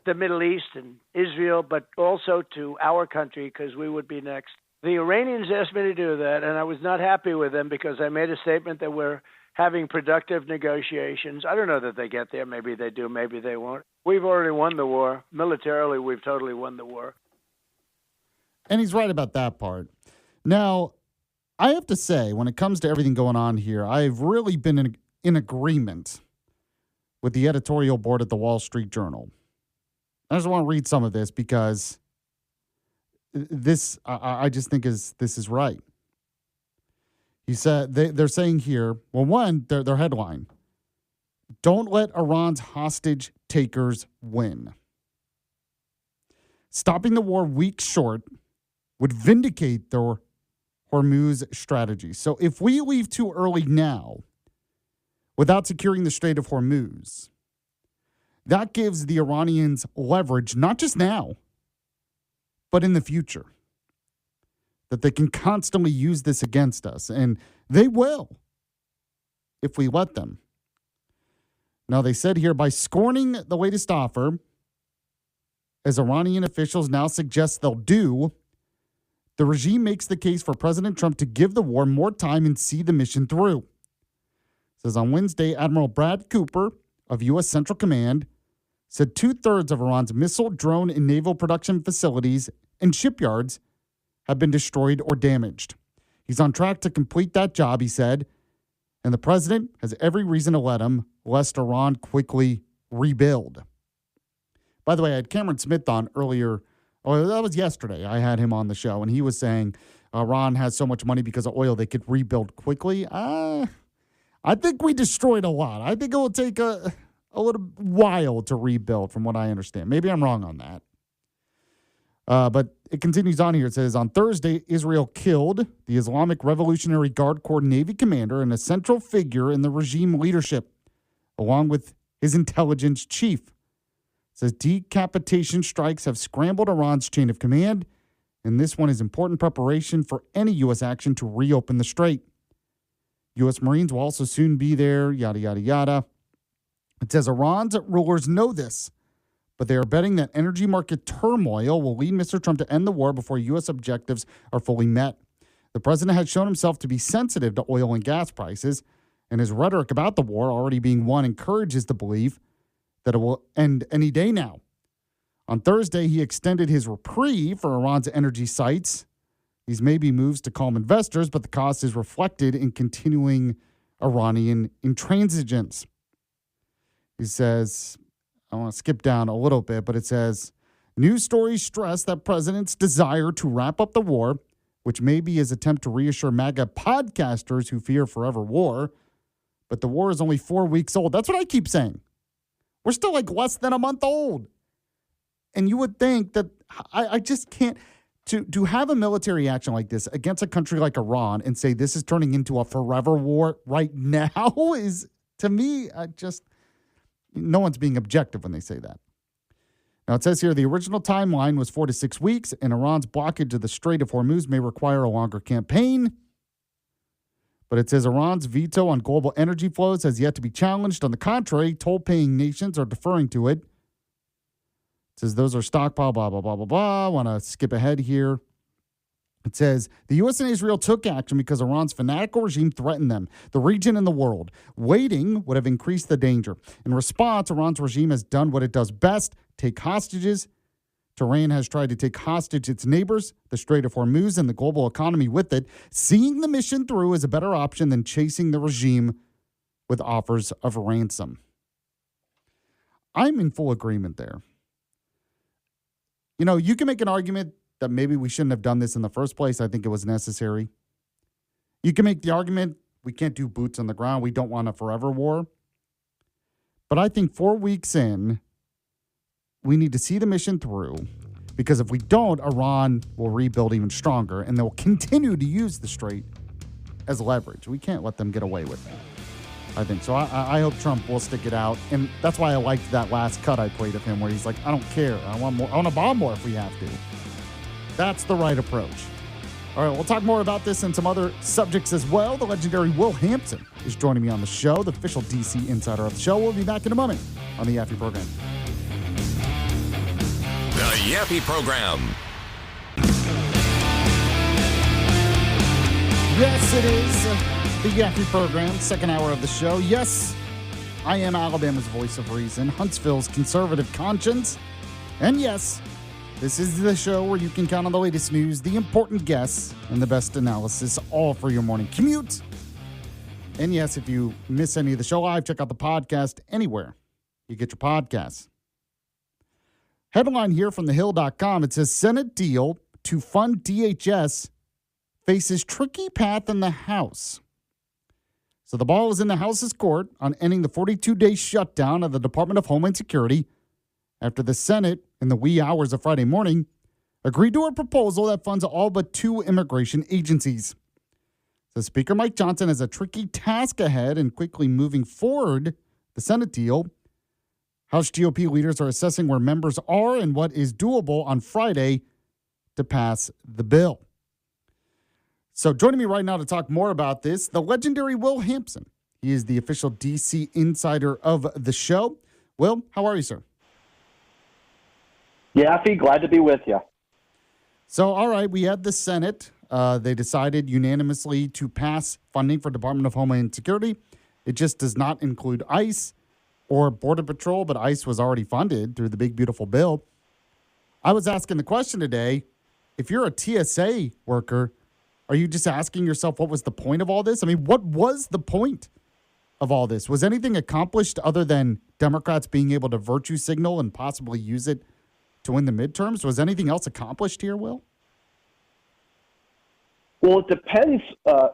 the Middle East and Israel, but also to our country, because we would be next. The Iranians asked me to do that, and I was not happy with them because I made a statement that we're having productive negotiations. I don't know that they get there. Maybe they do. Maybe they won't. We've already won the war. Militarily, we've totally won the war.
And he's right about that part. Now, I have to say, when it comes to everything going on here, I've really been in agreement with the editorial board at the Wall Street Journal. I just want to read some of this because this, I just think this is right. He said, they're saying here, well, one, their headline, don't let Iran's hostage takers win. Stopping the war weeks short would vindicate their Hormuz strategy. So if we leave too early now without securing the Strait of Hormuz, that gives the Iranians leverage, not just now, but in the future, that they can constantly use this against us. And they will if we let them. Now, they said here, by scorning the latest offer, as Iranian officials now suggest they'll do, the regime makes the case for President Trump to give the war more time and see the mission through. It says on Wednesday, Admiral Brad Cooper of U.S. Central Command said 2/3 of Iran's missile, drone, and naval production facilities and shipyards have been destroyed or damaged. He's on track to complete that job, he said, and the president has every reason to let him, lest Iran quickly rebuild. By the way, I had Cameron Smith on earlier. Oh, that was yesterday. I had him on the show, and he was saying Iran has so much money because of oil they could rebuild quickly. I think we destroyed a lot. I think it will take a little while to rebuild, from what I understand. Maybe I'm wrong on that. But it continues on here. It says, on Thursday, Israel killed the Islamic Revolutionary Guard Corps Navy commander and a central figure in the regime leadership, along with his intelligence chief. It says decapitation strikes have scrambled Iran's chain of command, and this one is important preparation for any U.S. action to reopen the strait. U.S. Marines will also soon be there, yada, yada, yada. It says Iran's rulers know this, but they are betting that energy market turmoil will lead Mr. Trump to end the war before U.S. objectives are fully met. The president has shown himself to be sensitive to oil and gas prices, and his rhetoric about the war already being won encourages the belief that it will end any day now. On Thursday, he extended his reprieve for Iran's energy sites. These may be moves to calm investors, but the cost is reflected in continuing Iranian intransigence. He says, I want to skip down a little bit, but it says, news stories stress that president's desire to wrap up the war, which may be his attempt to reassure MAGA podcasters who fear forever war. But the war is only 4 weeks old. That's what I keep saying. We're still like less than a month old. And you would think that I just can't, to have a military action like this against a country like Iran and say this is turning into a forever war right now is, to me, no one's being objective when they say that. Now, it says here the original timeline was 4 to 6 weeks, and Iran's blockage of the Strait of Hormuz may require a longer campaign. But it says Iran's veto on global energy flows has yet to be challenged. On the contrary, toll-paying nations are deferring to it. It says those are stockpile, blah, blah, blah, blah, blah. I want to skip ahead here. It says the U.S. and Israel took action because Iran's fanatical regime threatened them, the region, and the world. Waiting would have increased the danger. In response, Iran's regime has done what it does best, take hostages. Tehran has tried to take hostage its neighbors, the Strait of Hormuz, and the global economy with it. Seeing the mission through is a better option than chasing the regime with offers of ransom. I'm in full agreement there. You know, you can make an argument that maybe we shouldn't have done this in the first place. I think it was necessary. You can make the argument we can't do boots on the ground. We don't want a forever war. But I think 4 weeks in, we need to see the mission through, because if we don't, Iran will rebuild even stronger, and they'll continue to use the strait as leverage. We can't let them get away with that, I think. So I hope Trump will stick it out, and that's why I liked that last cut I played of him where he's like, I don't care. I want more. I want to bomb more if we have to. That's the right approach. All right, we'll talk more about this and some other subjects as well. The legendary Will Hampson is joining me on the show, the official DC insider of the show. We'll be back in a moment on the Yaffee program.
The Yaffee program.
Yes, it is the Yaffee program, second hour of the show. Yes, I am Alabama's voice of reason, Huntsville's conservative conscience. And yes, this is the show where you can count on the latest news, the important guests, and the best analysis, all for your morning commute. And yes, if you miss any of the show live, check out the podcast anywhere you get your podcasts. Headline here from thehill.com. It says Senate deal to fund DHS faces tricky path in the House. So the ball is in the House's court on ending the 42-day shutdown of the Department of Homeland Security after the Senate, in the wee hours of Friday morning, agreed to a proposal that funds all but 2 immigration agencies. So Speaker Mike Johnson has a tricky task ahead in quickly moving forward the Senate deal. House GOP leaders are assessing where members are and what is doable on Friday to pass the bill. So joining me right now to talk more about this, the legendary Will Hampson. He is the official DC insider of the show. Will, how are you, sir?
Yaffee, glad to be with you.
So, all right, we had the Senate. They decided unanimously to pass funding for Department of Homeland Security. It just does not include ICE or Border Patrol, but ICE was already funded through the big, beautiful bill. I was asking the question today, if you're a TSA worker, are you just asking yourself what was the point of all this? I mean, what was the point of all this? Was anything accomplished other than Democrats being able to virtue signal and possibly use it to win the midterms? Was anything else accomplished here, Will?
Well, it depends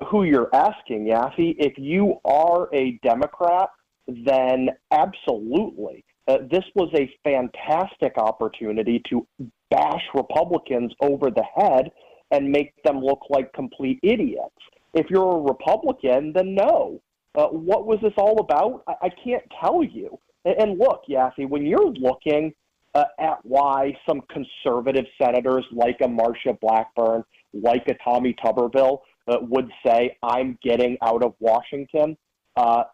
who you're asking, Yaffee. If you are a Democrat, then absolutely. This was a fantastic opportunity to bash Republicans over the head and make them look like complete idiots. If you're a Republican, then no. What was this all about? I can't tell you. And look, Yaffee, when you're looking at why some conservative senators like a Marsha Blackburn, like a Tommy Tuberville, would say, I'm getting out of Washington,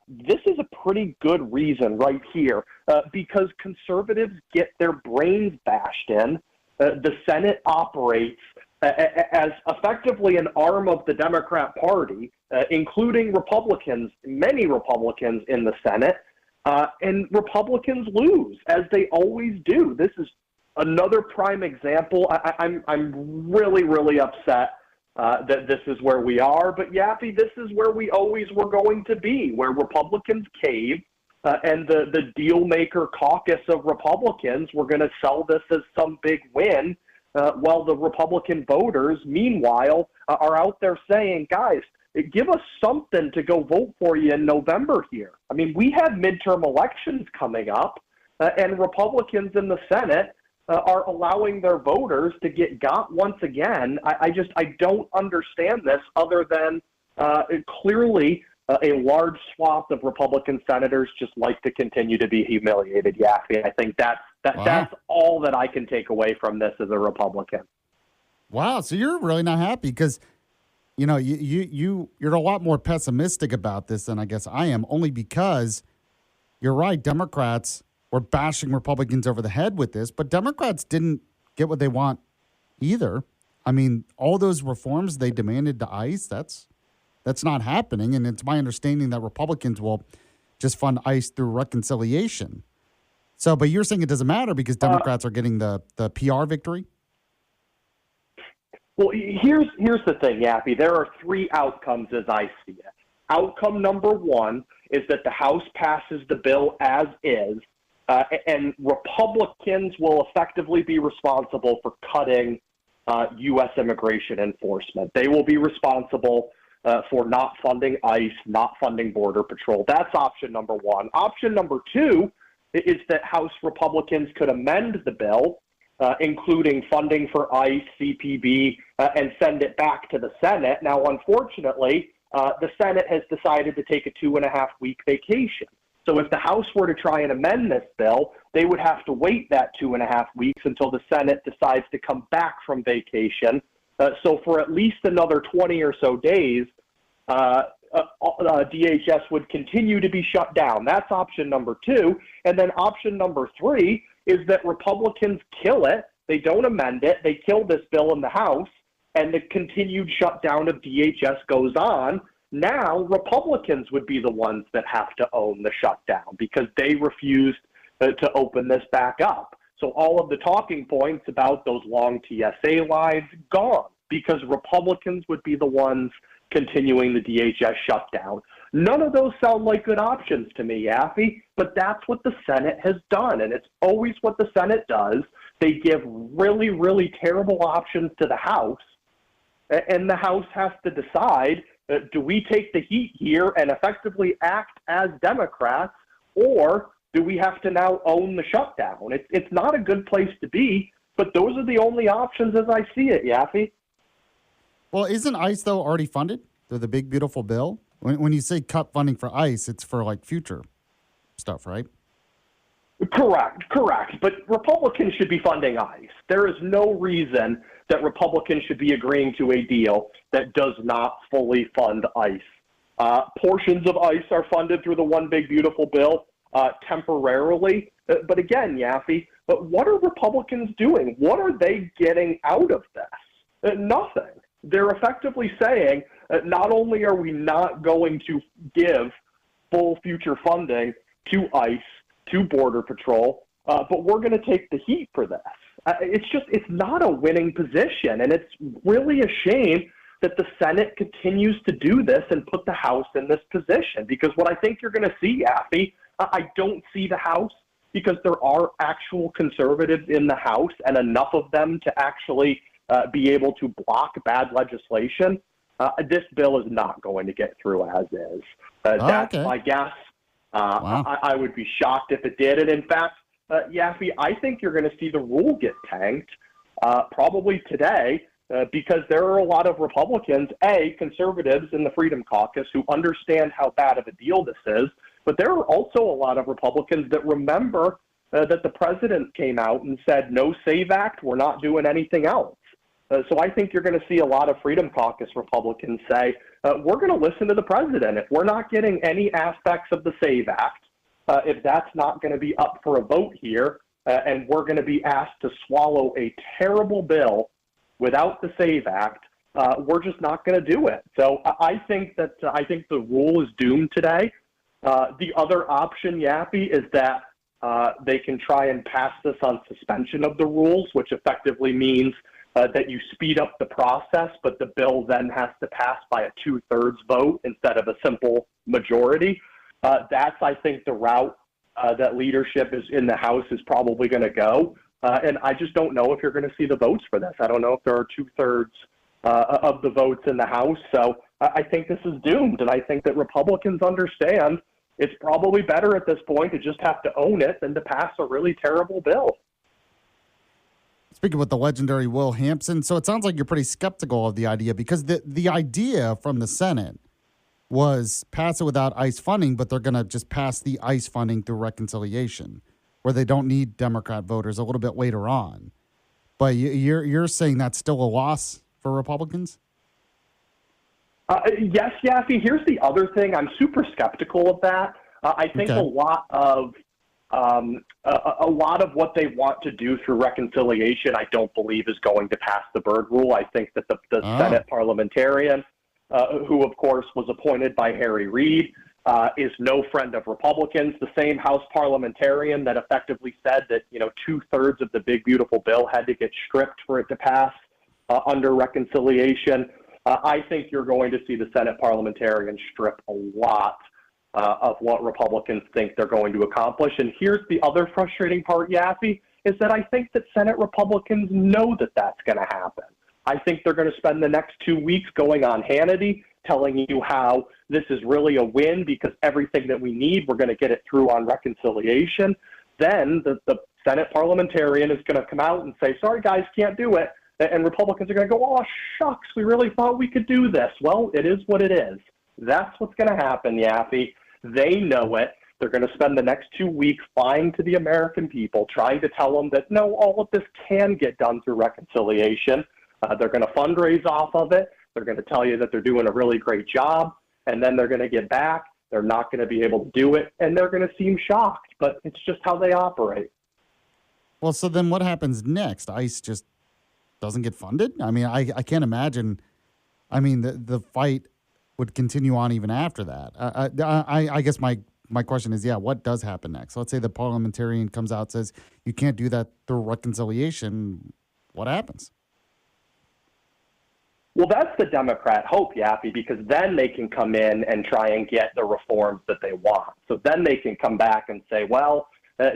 this is a pretty good reason right here, because conservatives get their brains bashed in. The Senate operates as effectively an arm of the Democrat Party, including Republicans, many Republicans in the Senate. and Republicans lose, as they always do. This is another prime example. I'm really, really upset that this is where we are. But, Yaffee, this is where we always were going to be, where Republicans cave, and the deal-maker caucus of Republicans were going to sell this as some big win, while the Republican voters, meanwhile, are out there saying, guys, give us something to go vote for you in November here. I mean, we have midterm elections coming up, and Republicans in the Senate are allowing their voters to get got once again. I don't understand this, other than clearly a large swath of Republican senators just like to continue to be humiliated, Yaffee. I think that's all that I can take away from this as a Republican.
Wow, so you're really not happy because, you know, you're a lot more pessimistic about this than I guess I am, only because you're right. Democrats were bashing Republicans over the head with this, but Democrats didn't get what they want either. I mean, all those reforms they demanded to ICE, that's not happening, and it's my understanding that Republicans will just fund ICE through reconciliation. So, but you're saying it doesn't matter because Democrats are getting the PR victory?
Well, here's the thing, Yaffee. There are three outcomes as I see it. Outcome number one is that the House passes the bill as is, and Republicans will effectively be responsible for cutting U.S. immigration enforcement. They will be responsible for not funding ICE, not funding Border Patrol. That's option number one. Option number two is that House Republicans could amend the bill, including funding for ICE, CPB, and send it back to the Senate. Now, unfortunately, the Senate has decided to take a 2.5-week vacation. So if the House were to try and amend this bill, they would have to wait that 2.5 weeks until the Senate decides to come back from vacation. So for at least another 20 or so days, DHS would continue to be shut down. That's option number two. And then option number three is that Republicans kill it. They don't amend it. They kill this bill in the House, and the continued shutdown of DHS goes on. Now, Republicans would be the ones that have to own the shutdown because they refused to open this back up. So all of the talking points about those long TSA lines, gone, because Republicans would be the ones continuing the DHS shutdown. None of those sound like good options to me, Yaffee, but that's what the Senate has done, and it's always what the Senate does. They give really, really terrible options to the House, and the House has to decide, do we take the heat here and effectively act as Democrats, or do we have to now own the shutdown? It's not a good place to be, but those are the only options as I see it, Yaffee.
Well, isn't ICE, though, already funded through the big, beautiful bill? When you say cut funding for ICE, it's for, like, future stuff, right?
Correct. But Republicans should be funding ICE. There is no reason that Republicans should be agreeing to a deal that does not fully fund ICE. Portions of ICE are funded through the One Big Beautiful Bill temporarily. But again, Yaffee, but what are Republicans doing? What are they getting out of this? Nothing. They're effectively saying not only are we not going to give full future funding to ICE, to Border Patrol, but we're going to take the heat for this. It's not a winning position, and it's really a shame that the Senate continues to do this and put the House in this position, because what I think you're going to see, Yaffee, I don't see the House, because there are actual conservatives in the House and enough of them to actually be able to block bad legislation. This bill is not going to get through as is. That's my guess. Wow. I would be shocked if it did. And in fact, Yaffee, I think you're going to see the rule get tanked probably today because there are a lot of Republicans, conservatives in the Freedom Caucus, who understand how bad of a deal this is. But there are also a lot of Republicans that remember that the president came out and said, no SAVE Act, we're not doing anything else. So I think you're going to see a lot of Freedom Caucus Republicans say, we're going to listen to the president. If we're not getting any aspects of the SAVE Act, if that's not going to be up for a vote here, and we're going to be asked to swallow a terrible bill without the SAVE Act, we're just not going to do it. So I think the rule is doomed today. The other option, Yaffee, is that they can try and pass this on suspension of the rules, which effectively means that you speed up the process, but the bill then has to pass by a 2/3 vote instead of a simple majority. That's, I think, the route that leadership is in the House is probably going to go. And I just don't know if you're going to see the votes for this. I don't know if there are 2/3 of the votes in the House. So I think this is doomed. And I think that Republicans understand it's probably better at this point to just have to own it than to pass a really terrible bill.
Speaking with the legendary Will Hampson, so it sounds like you're pretty skeptical of the idea because the idea from the Senate was pass it without ICE funding, but they're going to just pass the ICE funding through reconciliation, where they don't need Democrat voters a little bit later on. But you're saying that's still a loss for Republicans?
Yes, Yaffee. Here's the other thing. I'm super skeptical of that. I think a lot of what they want to do through reconciliation, I don't believe is going to pass the Byrd rule. I think that the Senate parliamentarian, who of course was appointed by Harry Reid, is no friend of Republicans. The same House parliamentarian that effectively said that 2/3 of the big beautiful bill had to get stripped for it to pass under reconciliation. I think you're going to see the Senate parliamentarians strip a lot of what Republicans think they're going to accomplish. And here's the other frustrating part, Yaffee, is that I think that Senate Republicans know that that's going to happen. I think they're going to spend the next 2 weeks going on Hannity, telling you how this is really a win because everything that we need, we're going to get it through on reconciliation. Then the Senate parliamentarian is going to come out and say, sorry, guys, can't do it. And Republicans are going to go, oh, shucks, we really thought we could do this. Well, it is what it is. That's what's going to happen, Yaffee. They know it. They're going to spend the next 2 weeks lying to the American people, trying to tell them that, no, all of this can get done through reconciliation. They're going to fundraise off of it. They're going to tell you that they're doing a really great job. And then they're going to get back. They're not going to be able to do it. And they're going to seem shocked. But it's just how they operate.
Well, so then what happens next? ICE just doesn't get funded? I mean, I can't imagine. I mean, the fight would continue on even after that. I guess my question is, what does happen next? Let's say the parliamentarian comes out and says, you can't do that through reconciliation. What happens?
Well, that's the Democrat hope, Yaffee, because then they can come in and try and get the reforms that they want. So then they can come back and say, well,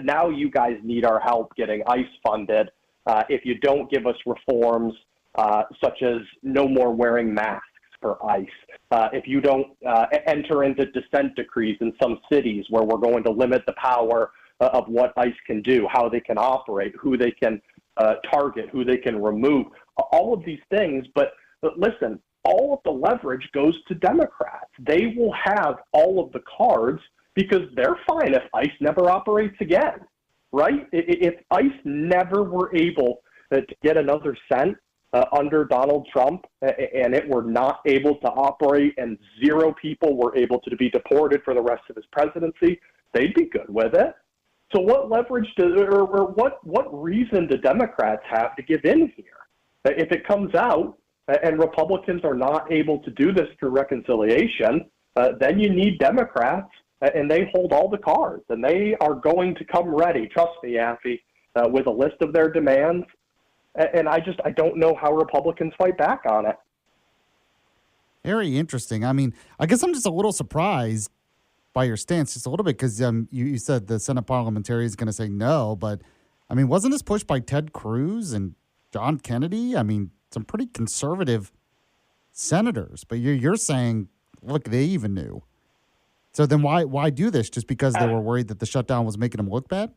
now you guys need our help getting ICE funded. If you don't give us reforms such as no more wearing masks for ICE, if you don't enter into dissent decrees in some cities where we're going to limit the power of what ICE can do, how they can operate, who they can target, who they can remove, all of these things. But listen, all of the leverage goes to Democrats. They will have all of the cards because they're fine if ICE never operates again, right? If ICE never were able to get another cent under Donald Trump and it were not able to operate and 0 people were able to be deported for the rest of his presidency, they'd be good with it. So what leverage or what reason do Democrats have to give in here? If it comes out and Republicans are not able to do this through reconciliation, then you need Democrats, and they hold all the cards, and they are going to come ready, trust me, Yaffee, with a list of their demands. And I don't know how Republicans fight back on it.
Very interesting. I mean, I guess I'm just a little surprised by your stance, just a little bit, because you said the Senate parliamentarian is going to say no, but, I mean, wasn't this pushed by Ted Cruz and John Kennedy? I mean, some pretty conservative senators, but you're saying, look, they even knew. So then why do this? Just because they were worried that the shutdown was making them look bad?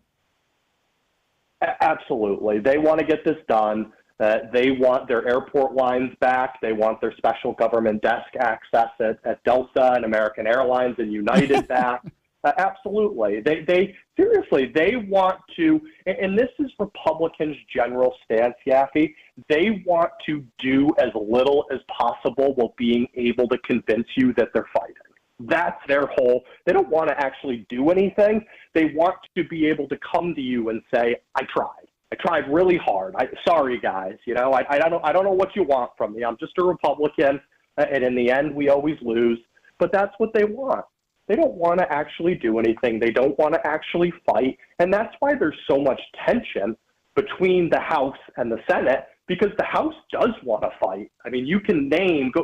Absolutely. They want to get this done. They want their airport lines back. They want their special government desk access at Delta and American Airlines and United back. Absolutely. They seriously, they want to, and this is Republicans' general stance, Yaffee, they want to do as little as possible while being able to convince you that they're fighting. That's their whole, they don't want to actually do anything. They want to be able to come to you and say, I tried really hard. Sorry, guys. I don't know what you want from me. I'm just a Republican, and in the end, we always lose. But that's what they want. They don't want to actually do anything. They don't want to actually fight. And that's why there's so much tension between the House and the Senate, because the House does want to fight. I mean, you can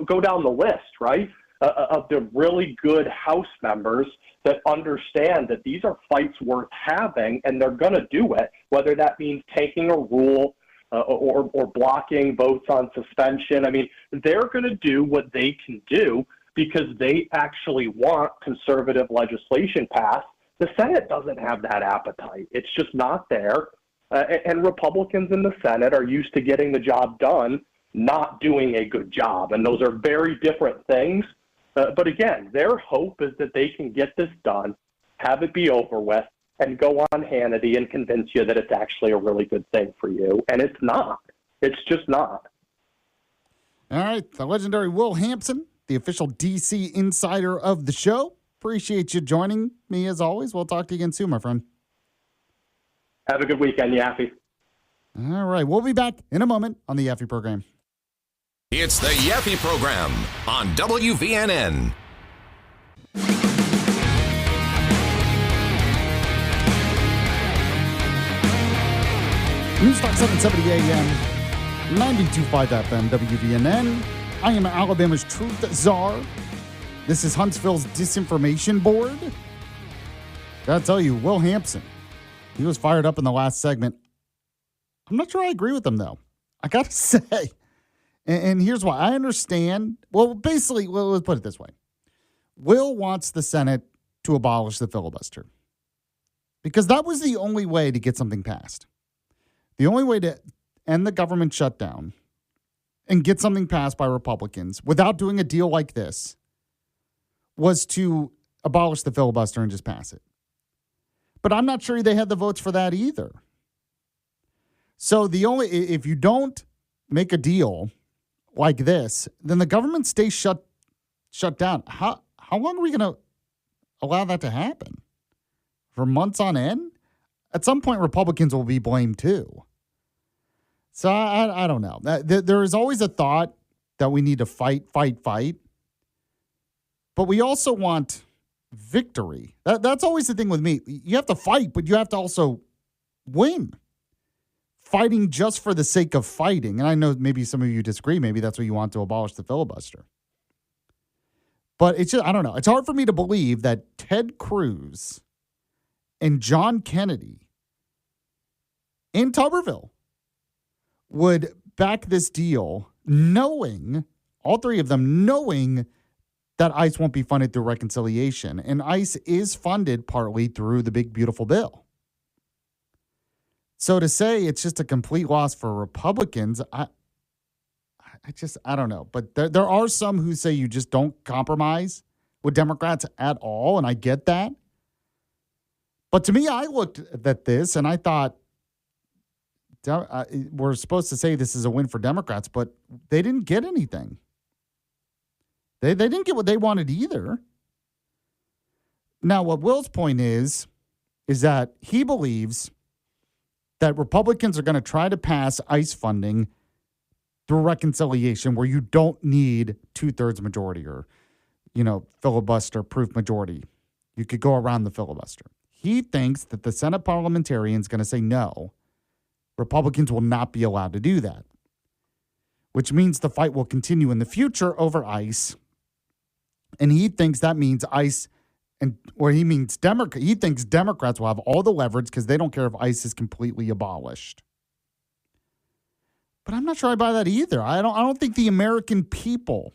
go down the list, right, of the really good House members that understand that these are fights worth having, and they're going to do it, whether that means taking a rule or blocking votes on suspension. I mean, they're going to do what they can do because they actually want conservative legislation passed. The Senate doesn't have that appetite. It's just not there. And Republicans in the Senate are used to getting the job done, not doing a good job. And those are very different things. But again, their hope is that they can get this done, have it be over with, and go on Hannity and convince you that it's actually a really good thing for you. And it's not. It's just not.
All right. The legendary Will Hampson, the official D.C. insider of the show. Appreciate you joining me as always. We'll talk to you again soon, my friend.
Have a good weekend, Yaffee.
All right. We'll be back in a moment on the Yaffee program.
It's the Yaffee program on WVNN.
Newstalk 770 AM, 92.5 FM, WVNN. I am Alabama's Truth Czar. This is Huntsville's Disinformation Board. Gotta tell you, Will Hampson, he was fired up in the last segment. I'm not sure I agree with him, though. I gotta say. And here's why. I understand. Well, basically, let's put it this way. Will wants the Senate to abolish the filibuster because that was the only way to get something passed. The only way to end the government shutdown and get something passed by Republicans without doing a deal like this was to abolish the filibuster and just pass it. But I'm not sure they had the votes for that either. So if you don't make a deal like this, then the government stays shut down. How long are we going to allow that to happen? For months on end? At some point, Republicans will be blamed too. So I don't know. There is always a thought that we need to fight. But we also want victory. That's always the thing with me. You have to fight, but you have to also win. Fighting just for the sake of fighting. And I know maybe some of you disagree. Maybe that's what you want to abolish the filibuster. But it's just, I don't know. It's hard for me to believe that Ted Cruz and John Kennedy in Tuberville would back this deal knowing, all three of them knowing that ICE won't be funded through reconciliation. And ICE is funded partly through the big, beautiful bill. So to say it's just a complete loss for Republicans, I don't know. But there are some who say you just don't compromise with Democrats at all, and I get that. But to me, I looked at this and I thought, we're supposed to say this is a win for Democrats, but they didn't get anything. They didn't get what they wanted either. Now, what Will's point is that he believes that Republicans are going to try to pass ICE funding through reconciliation where you don't need 2/3 majority or, filibuster-proof majority. You could go around the filibuster. He thinks that the Senate parliamentarian is going to say no. Republicans will not be allowed to do that, which means the fight will continue in the future over ICE. And he thinks that means ICE, he thinks Democrats will have all the leverage because they don't care if ICE is completely abolished. But I'm not sure I buy that either. I don't think the American people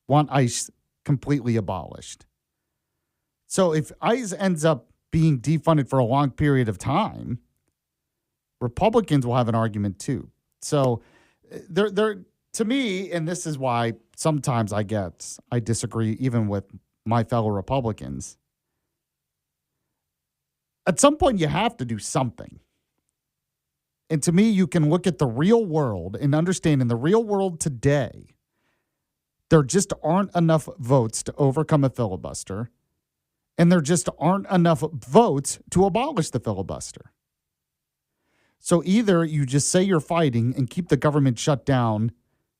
want ICE completely abolished. So if ICE ends up being defunded for a long period of time, Republicans will have an argument too. So they're to me, and this is why sometimes I disagree even with my fellow Republicans. At some point, you have to do something. And to me, you can look at the real world and understand in the real world today, there just aren't enough votes to overcome a filibuster. And there just aren't enough votes to abolish the filibuster. So either you just say you're fighting and keep the government shut down,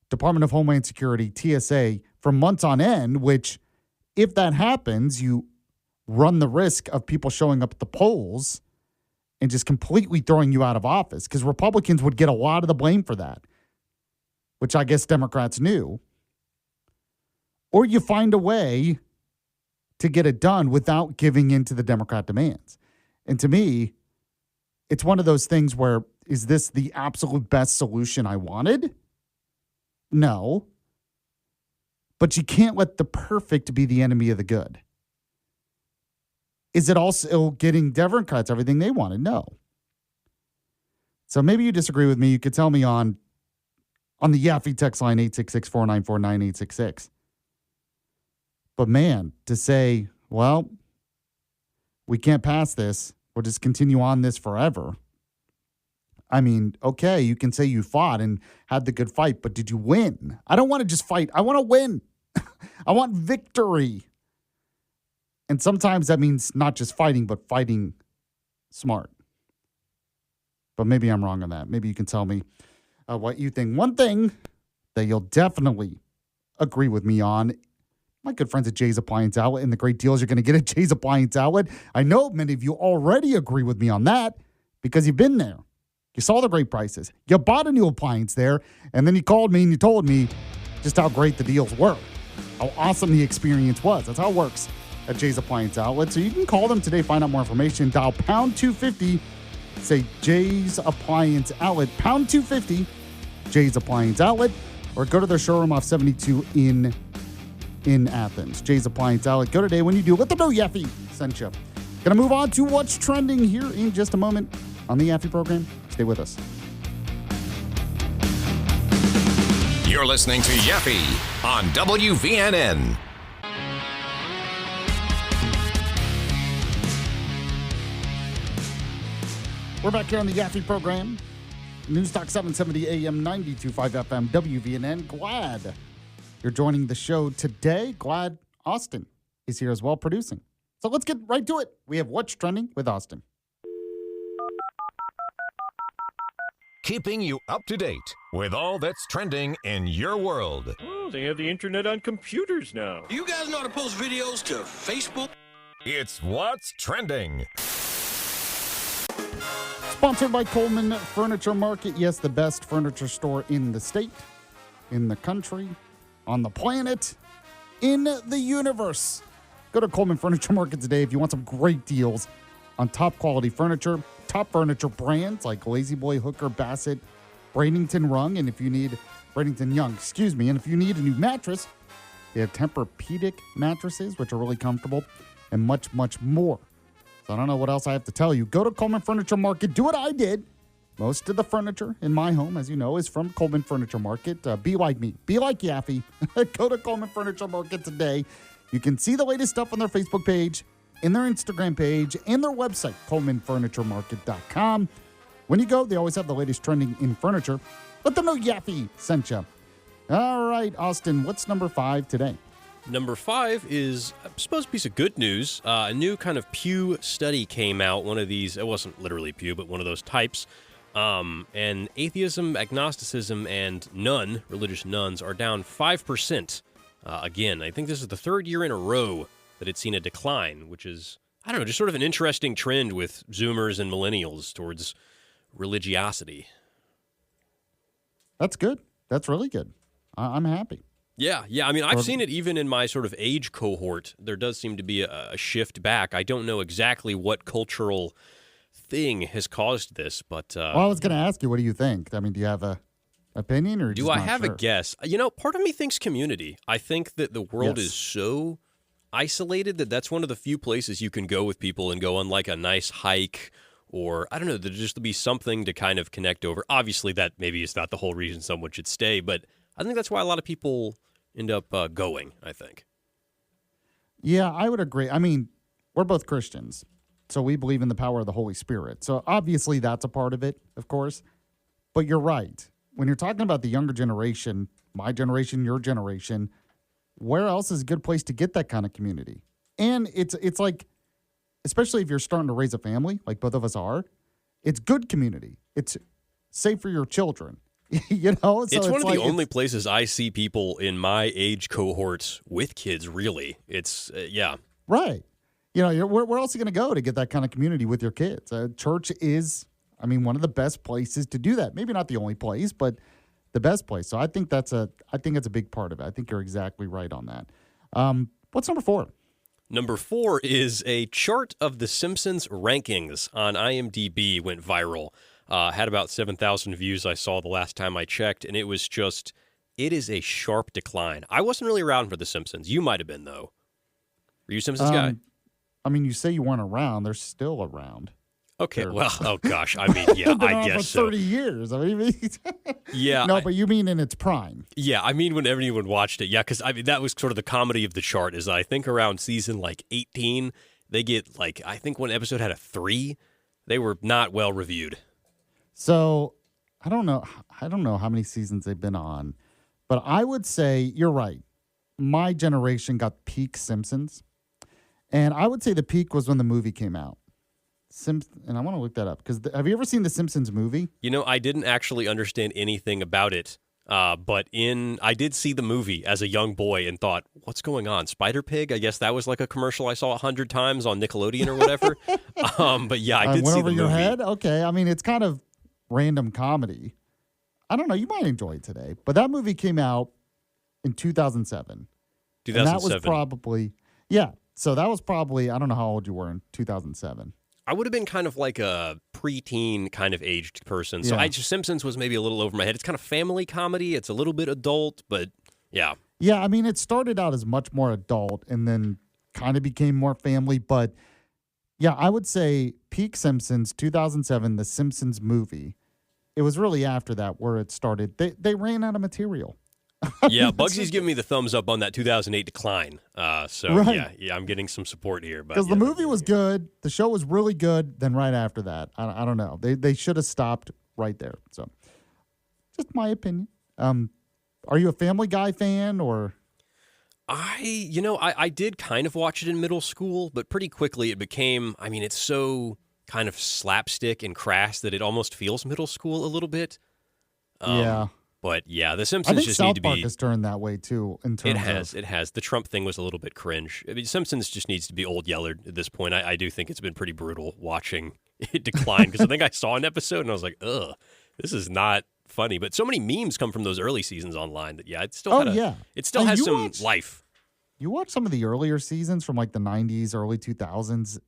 Department of Homeland Security, TSA, for months on end, which if that happens, you run the risk of people showing up at the polls and just completely throwing you out of office, because Republicans would get a lot of the blame for that, which I guess Democrats knew. Or you find a way to get it done without giving in to the Democrat demands. And to me, it's one of those things where, is this the absolute best solution I wanted? No. But you can't let the perfect be the enemy of the good. Is it also getting Democrats everything they wanted? No. So maybe you disagree with me. You could tell me on the Yaffee text line, 866-494-9866. But man, to say, well, we can't pass this, we'll just continue on this forever. I mean, okay, you can say you fought and had the good fight, but did you win? I don't want to just fight. I want to win. I want victory. And sometimes that means not just fighting, but fighting smart. But maybe I'm wrong on that. Maybe you can tell me what you think. One thing that you'll definitely agree with me on, my good friends at Jay's Appliance Outlet and the great deals you're going to get at Jay's Appliance Outlet. I know many of you already agree with me on that because you've been there. You saw the great prices. You bought a new appliance there, and then you called me and you told me just how great the deals were, how awesome the experience was. That's how it works at Jay's Appliance Outlet. So you can call them today, find out more information, dial pound 250, say Jay's Appliance Outlet, pound 250, Jay's Appliance Outlet, or go to their showroom off 72 in Athens. Jay's Appliance Outlet. Go today. When you do, let them know Yaffee sent you. Gonna move on to what's trending here in just a moment on the Yaffee program. Stay with us.
You're listening to Yaffee on WVNN.
We're back here on the Yaffee program. News Talk 770 AM 92.5 FM WVNN. Glad you're joining the show today. Glad Austin is here as well producing. So let's get right to it. We have What's Trending with Austin.
Keeping you up to date with all that's trending in your world.
Oh, they have the internet on computers now.
You guys know how to post videos to Facebook?
It's What's Trending.
Sponsored by Coleman Furniture Market. Yes, the best furniture store in the state, in the country, on the planet, in the universe. Go to Coleman Furniture Market today if you want some great deals on top quality furniture, top furniture brands like Lazy Boy, Hooker, Bassett, Bradenton Young, and if you need and if you need a new mattress, they have Tempur-Pedic mattresses, which are really comfortable, and much, much more. So I don't know what else I have to tell you. Go to Coleman Furniture Market. Do what I did. Most of the furniture in my home, as you know, is from Coleman Furniture Market. Be like me. Be like Yaffee. Go to Coleman Furniture Market today. You can see the latest stuff on their Facebook page, in their Instagram page, and their website, ColemanFurnitureMarket.com. When you go, they always have the latest trending in furniture. Let them know Yaffee sent you. All right, Austin, what's number 5 today?
Number 5 is, I suppose, a piece of good news. A new kind of Pew study came out. One of these, it wasn't literally Pew, but one of those types. And atheism, agnosticism, and religious nuns, are down 5%. Again, I think this is the 3rd year in a row that it's seen a decline, which is, I don't know, just sort of an interesting trend with Zoomers and millennials towards religiosity.
That's good. That's really good. I'm happy.
Yeah. I mean, I've seen it even in my sort of age cohort. There does seem to be a shift back. I don't know exactly what cultural thing has caused this, but...
well, I was going to ask you, what do you think? I mean, do you have a opinion, or
do I have a guess? You know, part of me thinks community. I think that the world is so isolated that's one of the few places you can go with people and go on like a nice hike, or I don't know, there'd just be something to kind of connect over. Obviously, that maybe is not the whole reason someone should stay, but I think that's why a lot of people end up going, I think.
Yeah, I would agree. I mean, we're both Christians, so we believe in the power of the Holy Spirit. So obviously that's a part of it, of course. But you're right. When you're talking about the younger generation, my generation, your generation, where else is a good place to get that kind of community? And it's like, especially if you're starting to raise a family, like both of us are, it's good community. It's safe for your children. You know, so
it's one of
like,
the only places I see people in my age cohorts with kids. Really, it's yeah,
right. You know, where else are you going to go to get that kind of community with your kids? Church is, I mean, one of the best places to do that. Maybe not the only place, but the best place. So I think it's a big part of it. I think you're exactly right on that. What's number 4?
Number 4 is a chart of The Simpsons rankings on IMDb went viral. Had about 7,000 views I saw the last time I checked, and it is a sharp decline. I wasn't really around for The Simpsons. You might have been, though. Were you a Simpsons guy?
I mean, you say you weren't around. They're still around.
Okay, well, oh gosh. I mean, yeah, I guess
for 30 years. I mean,
yeah.
No, but you mean in its prime.
Yeah, I mean when anyone watched it. Yeah, because I mean, that was sort of the comedy of the chart is I think around season like 18, they get like, I think one episode had a 3. They were not well reviewed.
So I don't know how many seasons they've been on, but I would say you're right. My generation got peak Simpsons. And I would say the peak was when the movie came out. And I want to look that up because have you ever seen the Simpsons movie?
You know, I didn't actually understand anything about it, but I did see the movie as a young boy and thought, what's going on? Spider Pig? I guess that was like a commercial I saw 100 times on Nickelodeon or whatever. But yeah, I did see the movie.
Went over your head? Okay. I mean, it's kind of random comedy. I don't know. You might enjoy it today. But that movie came out in 2007.
2007.
And that was probably, yeah. So that was probably, I don't know how old you were in 2007.
I would have been kind of like a preteen kind of aged person. So Simpsons was maybe a little over my head. It's kind of family comedy. It's a little bit adult, but yeah.
Yeah, I mean, it started out as much more adult and then kind of became more family. But yeah, I would say peak Simpsons, 2007, the Simpsons movie. It was really after that where it started. They ran out of material.
Yeah, Bugsy's giving me the thumbs up on that 2008 decline. Yeah, I'm getting some support here.
Because the movie was good, the show was really good. Then right after that, I don't know. They should have stopped right there. So, just my opinion. Are you a Family Guy fan or?
I did kind of watch it in middle school, but pretty quickly it became. I mean, it's so kind of slapstick and crass that it almost feels middle school a little bit.
Yeah.
But yeah, The Simpsons just need to be.
South Park has turned that way too.
It has. The Trump thing was a little bit cringe. I mean, Simpsons just needs to be old yeller at this point. I do think it's been pretty brutal watching it decline because I think I saw an episode and I was like, ugh, this is not funny. But so many memes come from those early seasons online that it still it still has some life.
You watch some of the earlier seasons from like the 90s, early 2000s.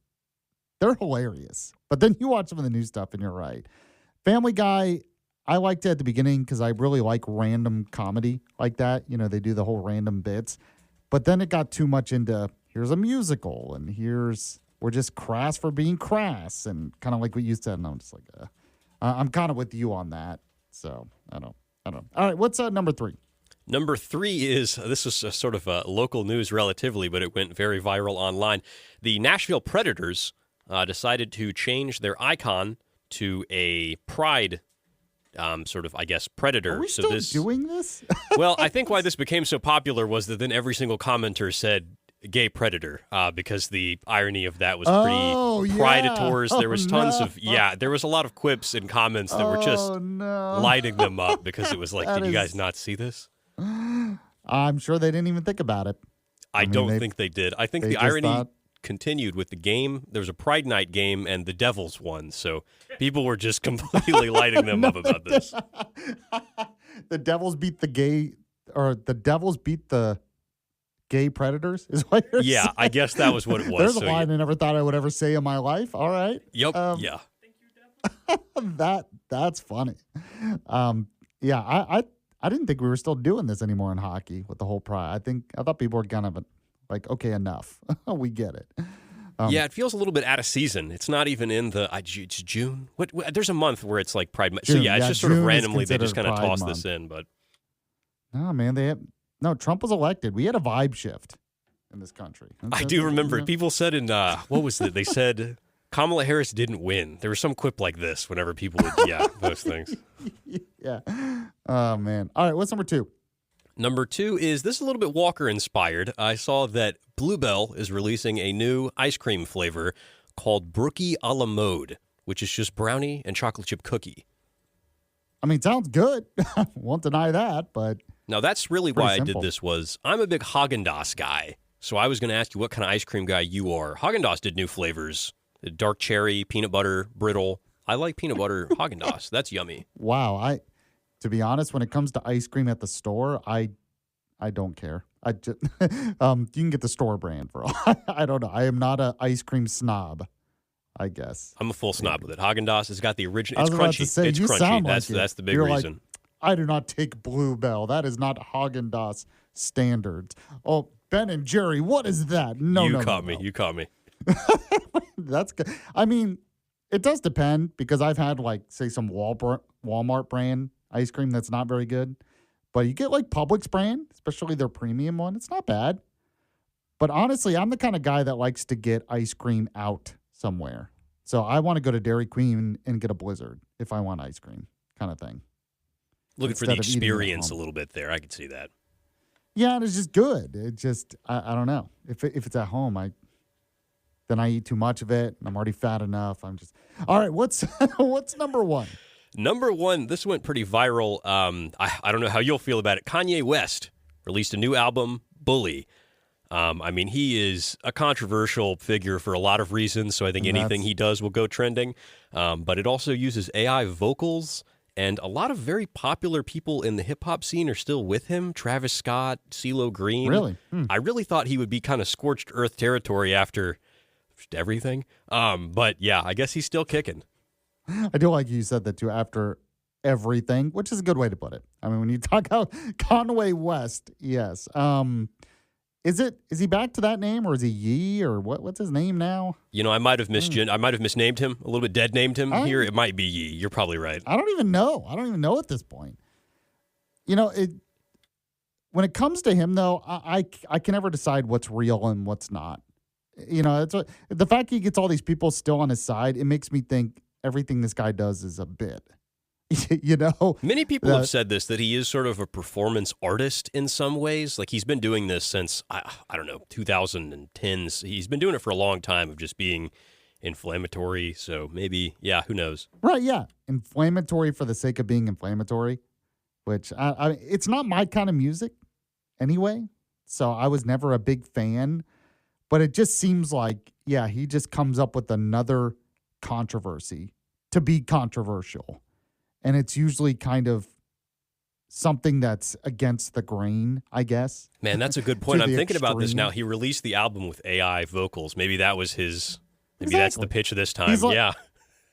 They're hilarious. But then you watch some of the new stuff and you're right. Family Guy. I liked it at the beginning because I really like random comedy like that. You know, they do the whole random bits. But then it got too much into here's a musical and we're just crass for being crass and kind of like what you said. And I'm just like, I'm kind of with you on that. So I don't know. All right, what's number 3?
Number 3 is, this is sort of local news relatively, but it went very viral online. The Nashville Predators decided to change their icon to a pride sort of, I guess, predator.
Are we still doing this?
Well, I think why this became so popular was that then every single commenter said gay predator because the irony of that was pretty predators. There was tons of, there was a lot of quips and comments that were just lighting them up because it was like, did you guys not see this?
I'm sure they didn't even think about it.
I don't think they did. I think the irony continued with the game. There was a Pride Night game and the Devils won, so people were just completely lighting them up about this.
The Devils beat the gay predators is what you're saying?
I guess that was what it was.
There's a line I never thought I would ever say in my life. All right.
Yep.
That's funny. I didn't think we were still doing this anymore in hockey with the whole pride. I thought people were kind of like, okay, enough. We get it.
It feels a little bit out of season. It's not even in it's June. What? There's a month where it's like Pride Month. So it's just sort of randomly they just kind of toss this in. But
no, man, Trump was elected. We had a vibe shift in this country.
I do remember it. People said in what was it? They said Kamala Harris didn't win. There was some quip like this whenever people would those things.
Yeah. Oh man. All right. What's number 2?
Number 2 is this is a little bit Walker inspired. I saw that Bluebell is releasing a new ice cream flavor called Brookie a la Mode, which is just brownie and chocolate chip cookie.
I mean, sounds good. Won't deny that, but
Now, that's really why
simple.
I did this was I'm a big Haagen-Dazs guy. So I was going to ask you what kind of ice cream guy you are. Haagen-Dazs did new flavors. Dark cherry, peanut butter, brittle. I like peanut butter Haagen-Dazs. That's yummy.
wow. To be honest, when it comes to ice cream at the store, I don't care. I just, you can get the store brand for all. I don't know. I am not an ice cream snob, I guess.
I'm a full snob with it. Haagen-Dazs has got the original.
I
It's
was about
crunchy.
to say,
It's
you
crunchy.
sound
That's
like it.
that's the big
You're
reason.
Like, I do not take Bluebell. That is not Haagen-Dazs standards. Oh, Ben and Jerry, what is that? No,
you
no,
caught
no,
me.
no.
You caught me.
That's good. I mean, it does depend because I've had like, say, some Walmart brand ice cream that's not very good. But you get like Publix brand, especially their premium one. It's not bad. But honestly, I'm the kind of guy that likes to get ice cream out somewhere. So I want to go to Dairy Queen and get a Blizzard if I want ice cream, kind of thing.
Looking for the
Instead of eating it at
experience a
home.
little bit there. I could see that.
Yeah, and it's just good. It just I don't know. If it's at home, then I eat too much of it, and I'm already fat enough. I'm just all right. What's what's number one?
Number one, this went pretty viral. I don't know how you'll feel about it. Kanye West released a new album, Bully. I mean, he is a controversial figure for a lot of reasons, so I think anything he does will go trending. But it also uses AI vocals, and a lot of very popular people in the hip-hop scene are still with him. Travis Scott, CeeLo Green.
Really?
I really thought he would be kind of scorched earth territory after just everything. But yeah, I guess he's still kicking.
I do like you said that too. After everything, which is a good way to put it. I mean, when you talk about Conway West, yes. Is he back to that name, or is he Yee, or what's his name now?
You know, I might have misnamed him a little bit, dead named him here. It might be Yee. You're probably right.
I don't even know. At this point. You know, when it comes to him though, I can never decide what's real and what's not. You know, the fact he gets all these people still on his side, it makes me think everything this guy does is a bit. You know,
many people have said this, that he is sort of a performance artist in some ways. Like he's been doing this since, I don't know, 2010s. He's been doing it for a long time of just being inflammatory. So maybe, yeah, who knows?
Right, yeah. Inflammatory for the sake of being inflammatory, which it's not my kind of music anyway. So I was never a big fan. But it just seems like, yeah, he just comes up with another controversy to be controversial. And it's usually kind of something that's against the grain, I guess.
Man, that's a good point. I'm thinking about this
extreme.
now. He released the album with AI vocals. Maybe that was maybe that's the pitch of this time.
He's like,
yeah.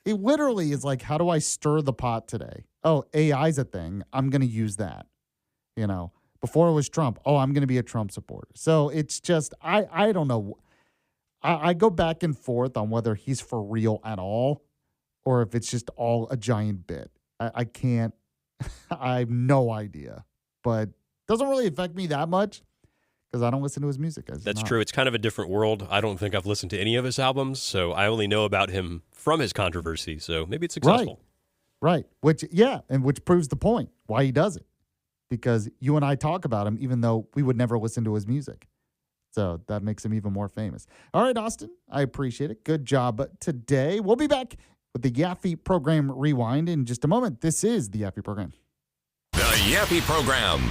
It literally is like, how do I stir the pot today? Oh, AI's a thing. I'm going to use that. You know, before it was Trump. Oh, I'm going to be a Trump supporter. So it's just, I don't know. I go back and forth on whether he's for real at all or if it's just all a giant bit. I can't, I have no idea, but it doesn't really affect me that much because I don't listen to his music.
That's true. It's kind of a different world. I don't think I've listened to any of his albums, so I only know about him from his controversy. So maybe it's successful.
Right. Which proves the point why he does it. Because you and I talk about him, even though we would never listen to his music. So that makes him even more famous. All right, Austin, I appreciate it. Good job today. We'll be back with the Yaffee Program Rewind in just a moment. This is the Yaffee Program.
The Yaffee Program.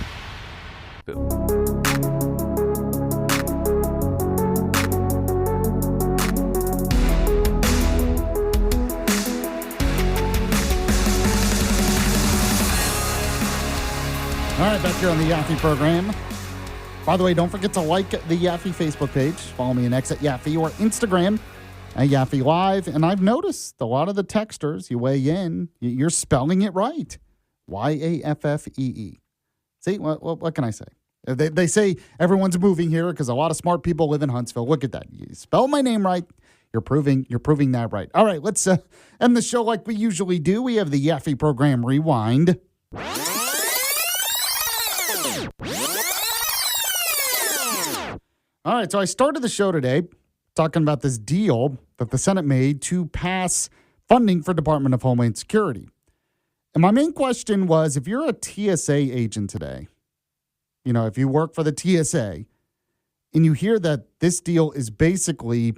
All right, back here on the Yaffee Program. By the way, don't forget to like the Yaffee Facebook page. Follow me on X at Yaffee or Instagram at Yaffee Live. And I've noticed a lot of the texters, you weigh in, you're spelling it right. Yaffee. See, what can I say? They say everyone's moving here because a lot of smart people live in Huntsville. Look at that. You spell my name right. You're proving that right. All right, let's end the show like we usually do. We have the Yaffee Program Rewind. All right, so I started the show today talking about this deal that the Senate made to pass funding for Department of Homeland Security. And my main question was, if you're a TSA agent today, you know, if you work for the TSA and you hear that this deal is basically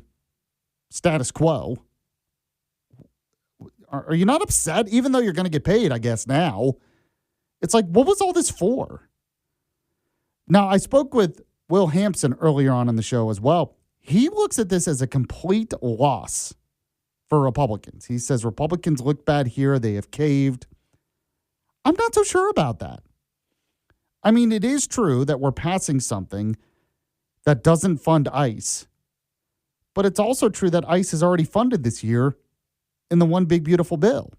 status quo, Are you not upset? Even though you're going to get paid, I guess, now. It's like, what was all this for? Now, I spoke with Will Hampson earlier on in the show as well. He looks at this as a complete loss for Republicans. He says Republicans look bad here. They have caved. I'm not so sure about that. I mean, it is true that we're passing something that doesn't fund ICE. But it's also true that ICE is already funded this year in the one big beautiful bill.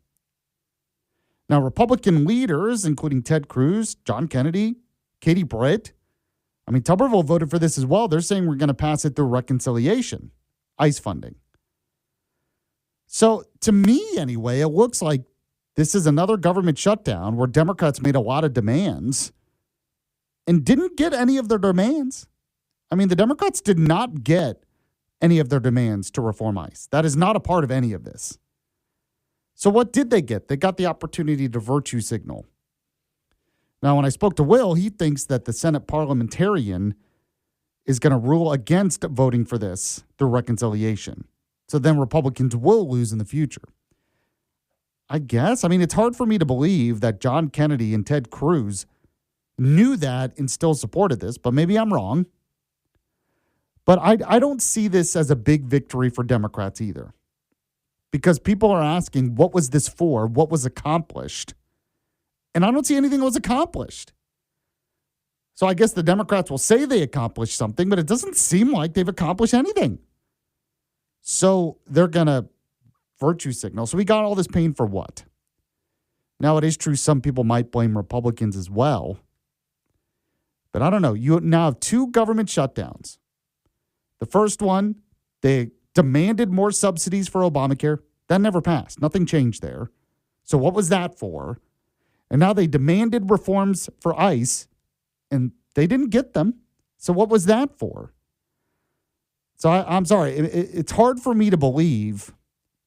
Now, Republican leaders, including Ted Cruz, John Kennedy, Katie Britt, I mean, Tuberville voted for this as well. They're saying we're going to pass it through reconciliation, ICE funding. So to me, anyway, it looks like this is another government shutdown where Democrats made a lot of demands and didn't get any of their demands. I mean, the Democrats did not get any of their demands to reform ICE. That is not a part of any of this. So what did they get? They got the opportunity to virtue signal. Now, when I spoke to Will, he thinks that the Senate parliamentarian is going to rule against voting for this through reconciliation. So then Republicans will lose in the future. I guess. I mean, it's hard for me to believe that John Kennedy and Ted Cruz knew that and still supported this, but maybe I'm wrong. But I don't see this as a big victory for Democrats either. Because people are asking, what was this for? What was accomplished? And I don't see anything that was accomplished. So I guess the Democrats will say they accomplished something, but it doesn't seem like they've accomplished anything. So they're going to virtue signal. So we got all this pain for what? Now, it is true some people might blame Republicans as well. But I don't know. You now have two government shutdowns. The first one, they demanded more subsidies for Obamacare. That never passed. Nothing changed there. So what was that for? And now they demanded reforms for ICE, and they didn't get them. So what was that for? So I'm sorry. It's hard for me to believe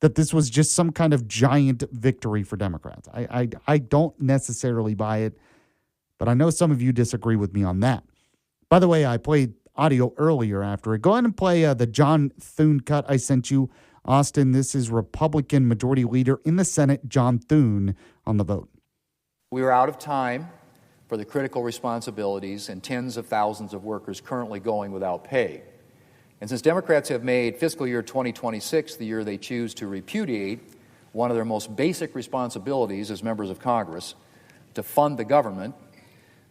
that this was just some kind of giant victory for Democrats. I don't necessarily buy it, but I know some of you disagree with me on that. By the way, I played audio earlier after it. Go ahead and play the John Thune cut I sent you, Austin. This is Republican Majority Leader in the Senate, John Thune, on the vote.
We are out of time for the critical responsibilities and tens of thousands of workers currently going without pay. And since Democrats have made fiscal year 2026 the year they choose to repudiate one of their most basic responsibilities as members of Congress, to fund the government,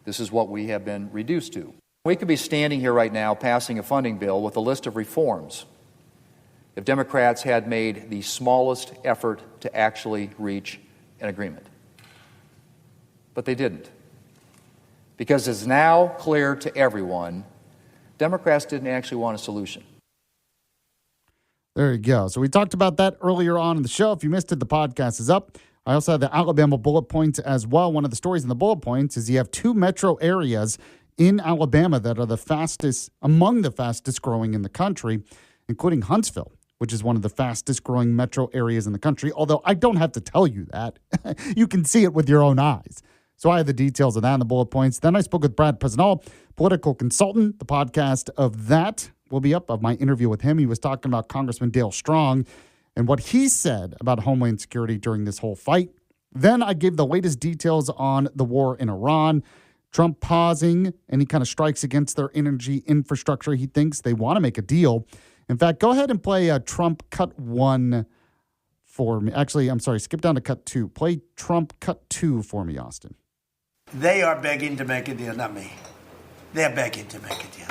this is what we have been reduced to. We could be standing here right now passing a funding bill with a list of reforms if Democrats had made the smallest effort to actually reach an agreement. But they didn't. Because it's now clear to everyone, Democrats didn't actually want a solution.
There you go. So we talked about that earlier on in the show. If you missed it, the podcast is up. I also had the Alabama bullet points as well. One of the stories in the bullet points is you have two metro areas in Alabama that are among the fastest growing in the country, including Huntsville, which is one of the fastest growing metro areas in the country. Although I don't have to tell you that. You can see it with your own eyes. So I have the details of that in the bullet points. Then I spoke with Brad Pesnall, political consultant. The podcast of that will be up, of my interview with him. He was talking about Congressman Dale Strong and what he said about Homeland Security during this whole fight. Then I gave the latest details on the war in Iran, Trump pausing any kind of strikes against their energy infrastructure. He thinks they want to make a deal. In fact, go ahead and play Trump cut 1 for me. Actually, I'm sorry, skip down to cut 2. Play Trump cut 2 for me, Austin.
They are begging to make a deal, not me. They're begging to make a deal.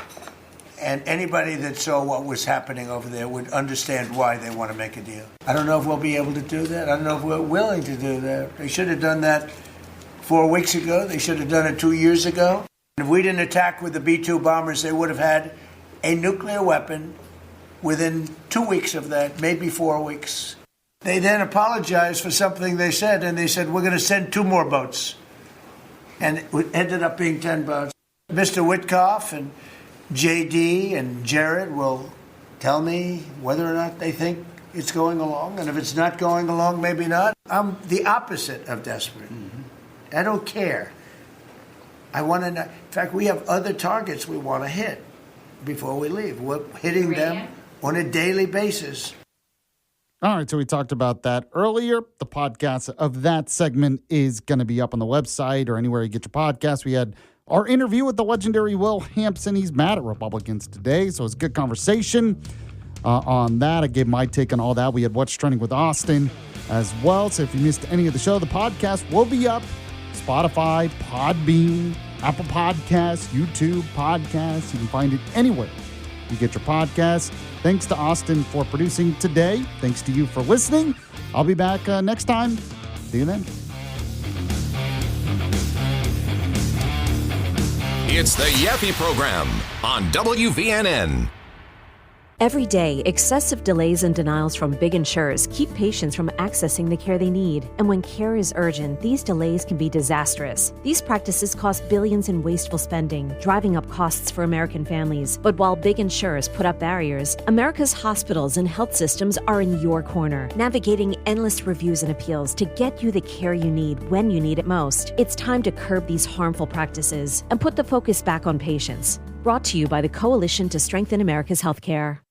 And anybody that saw what was happening over there would understand why they want to make a deal. I don't know if we'll be able to do that. I don't know if we're willing to do that. They should have done that 4 weeks ago. They should have done it 2 years ago. If we didn't attack with the B-2 bombers, they would have had a nuclear weapon within 2 weeks of that, maybe 4 weeks. They then apologized for something they said, and they said, we're going to send 2 more boats. And it ended up being 10 boats. Mr. Witkoff and J.D. and Jared will tell me whether or not they think it's going along. And if it's not going along, maybe not. I'm the opposite of desperate. I don't care. I want to know. In fact, we have other targets we want to hit before we leave. We're hitting them on a daily basis.
All right, so we talked about that earlier. The podcast of that segment is going to be up on the website or anywhere you get your podcast. We had our interview with the legendary Will Hampson. He's mad at Republicans today, so it's a good conversation on that. I gave my take on all that. We had What's Trending with Austin as well. So if you missed any of the show, the podcast will be up. Spotify, Podbean, Apple Podcasts, YouTube Podcasts. You can find it anywhere you get your podcasts. Thanks to Austin for producing today. Thanks to you for listening. I'll be back next time. See you then.
It's the Yaffee Program on WVNN.
Every day, excessive delays and denials from big insurers keep patients from accessing the care they need. And when care is urgent, these delays can be disastrous. These practices cost billions in wasteful spending, driving up costs for American families. But while big insurers put up barriers, America's hospitals and health systems are in your corner, navigating endless reviews and appeals to get you the care you need when you need it most. It's time to curb these harmful practices and put the focus back on patients. Brought to you by the Coalition to Strengthen America's Healthcare.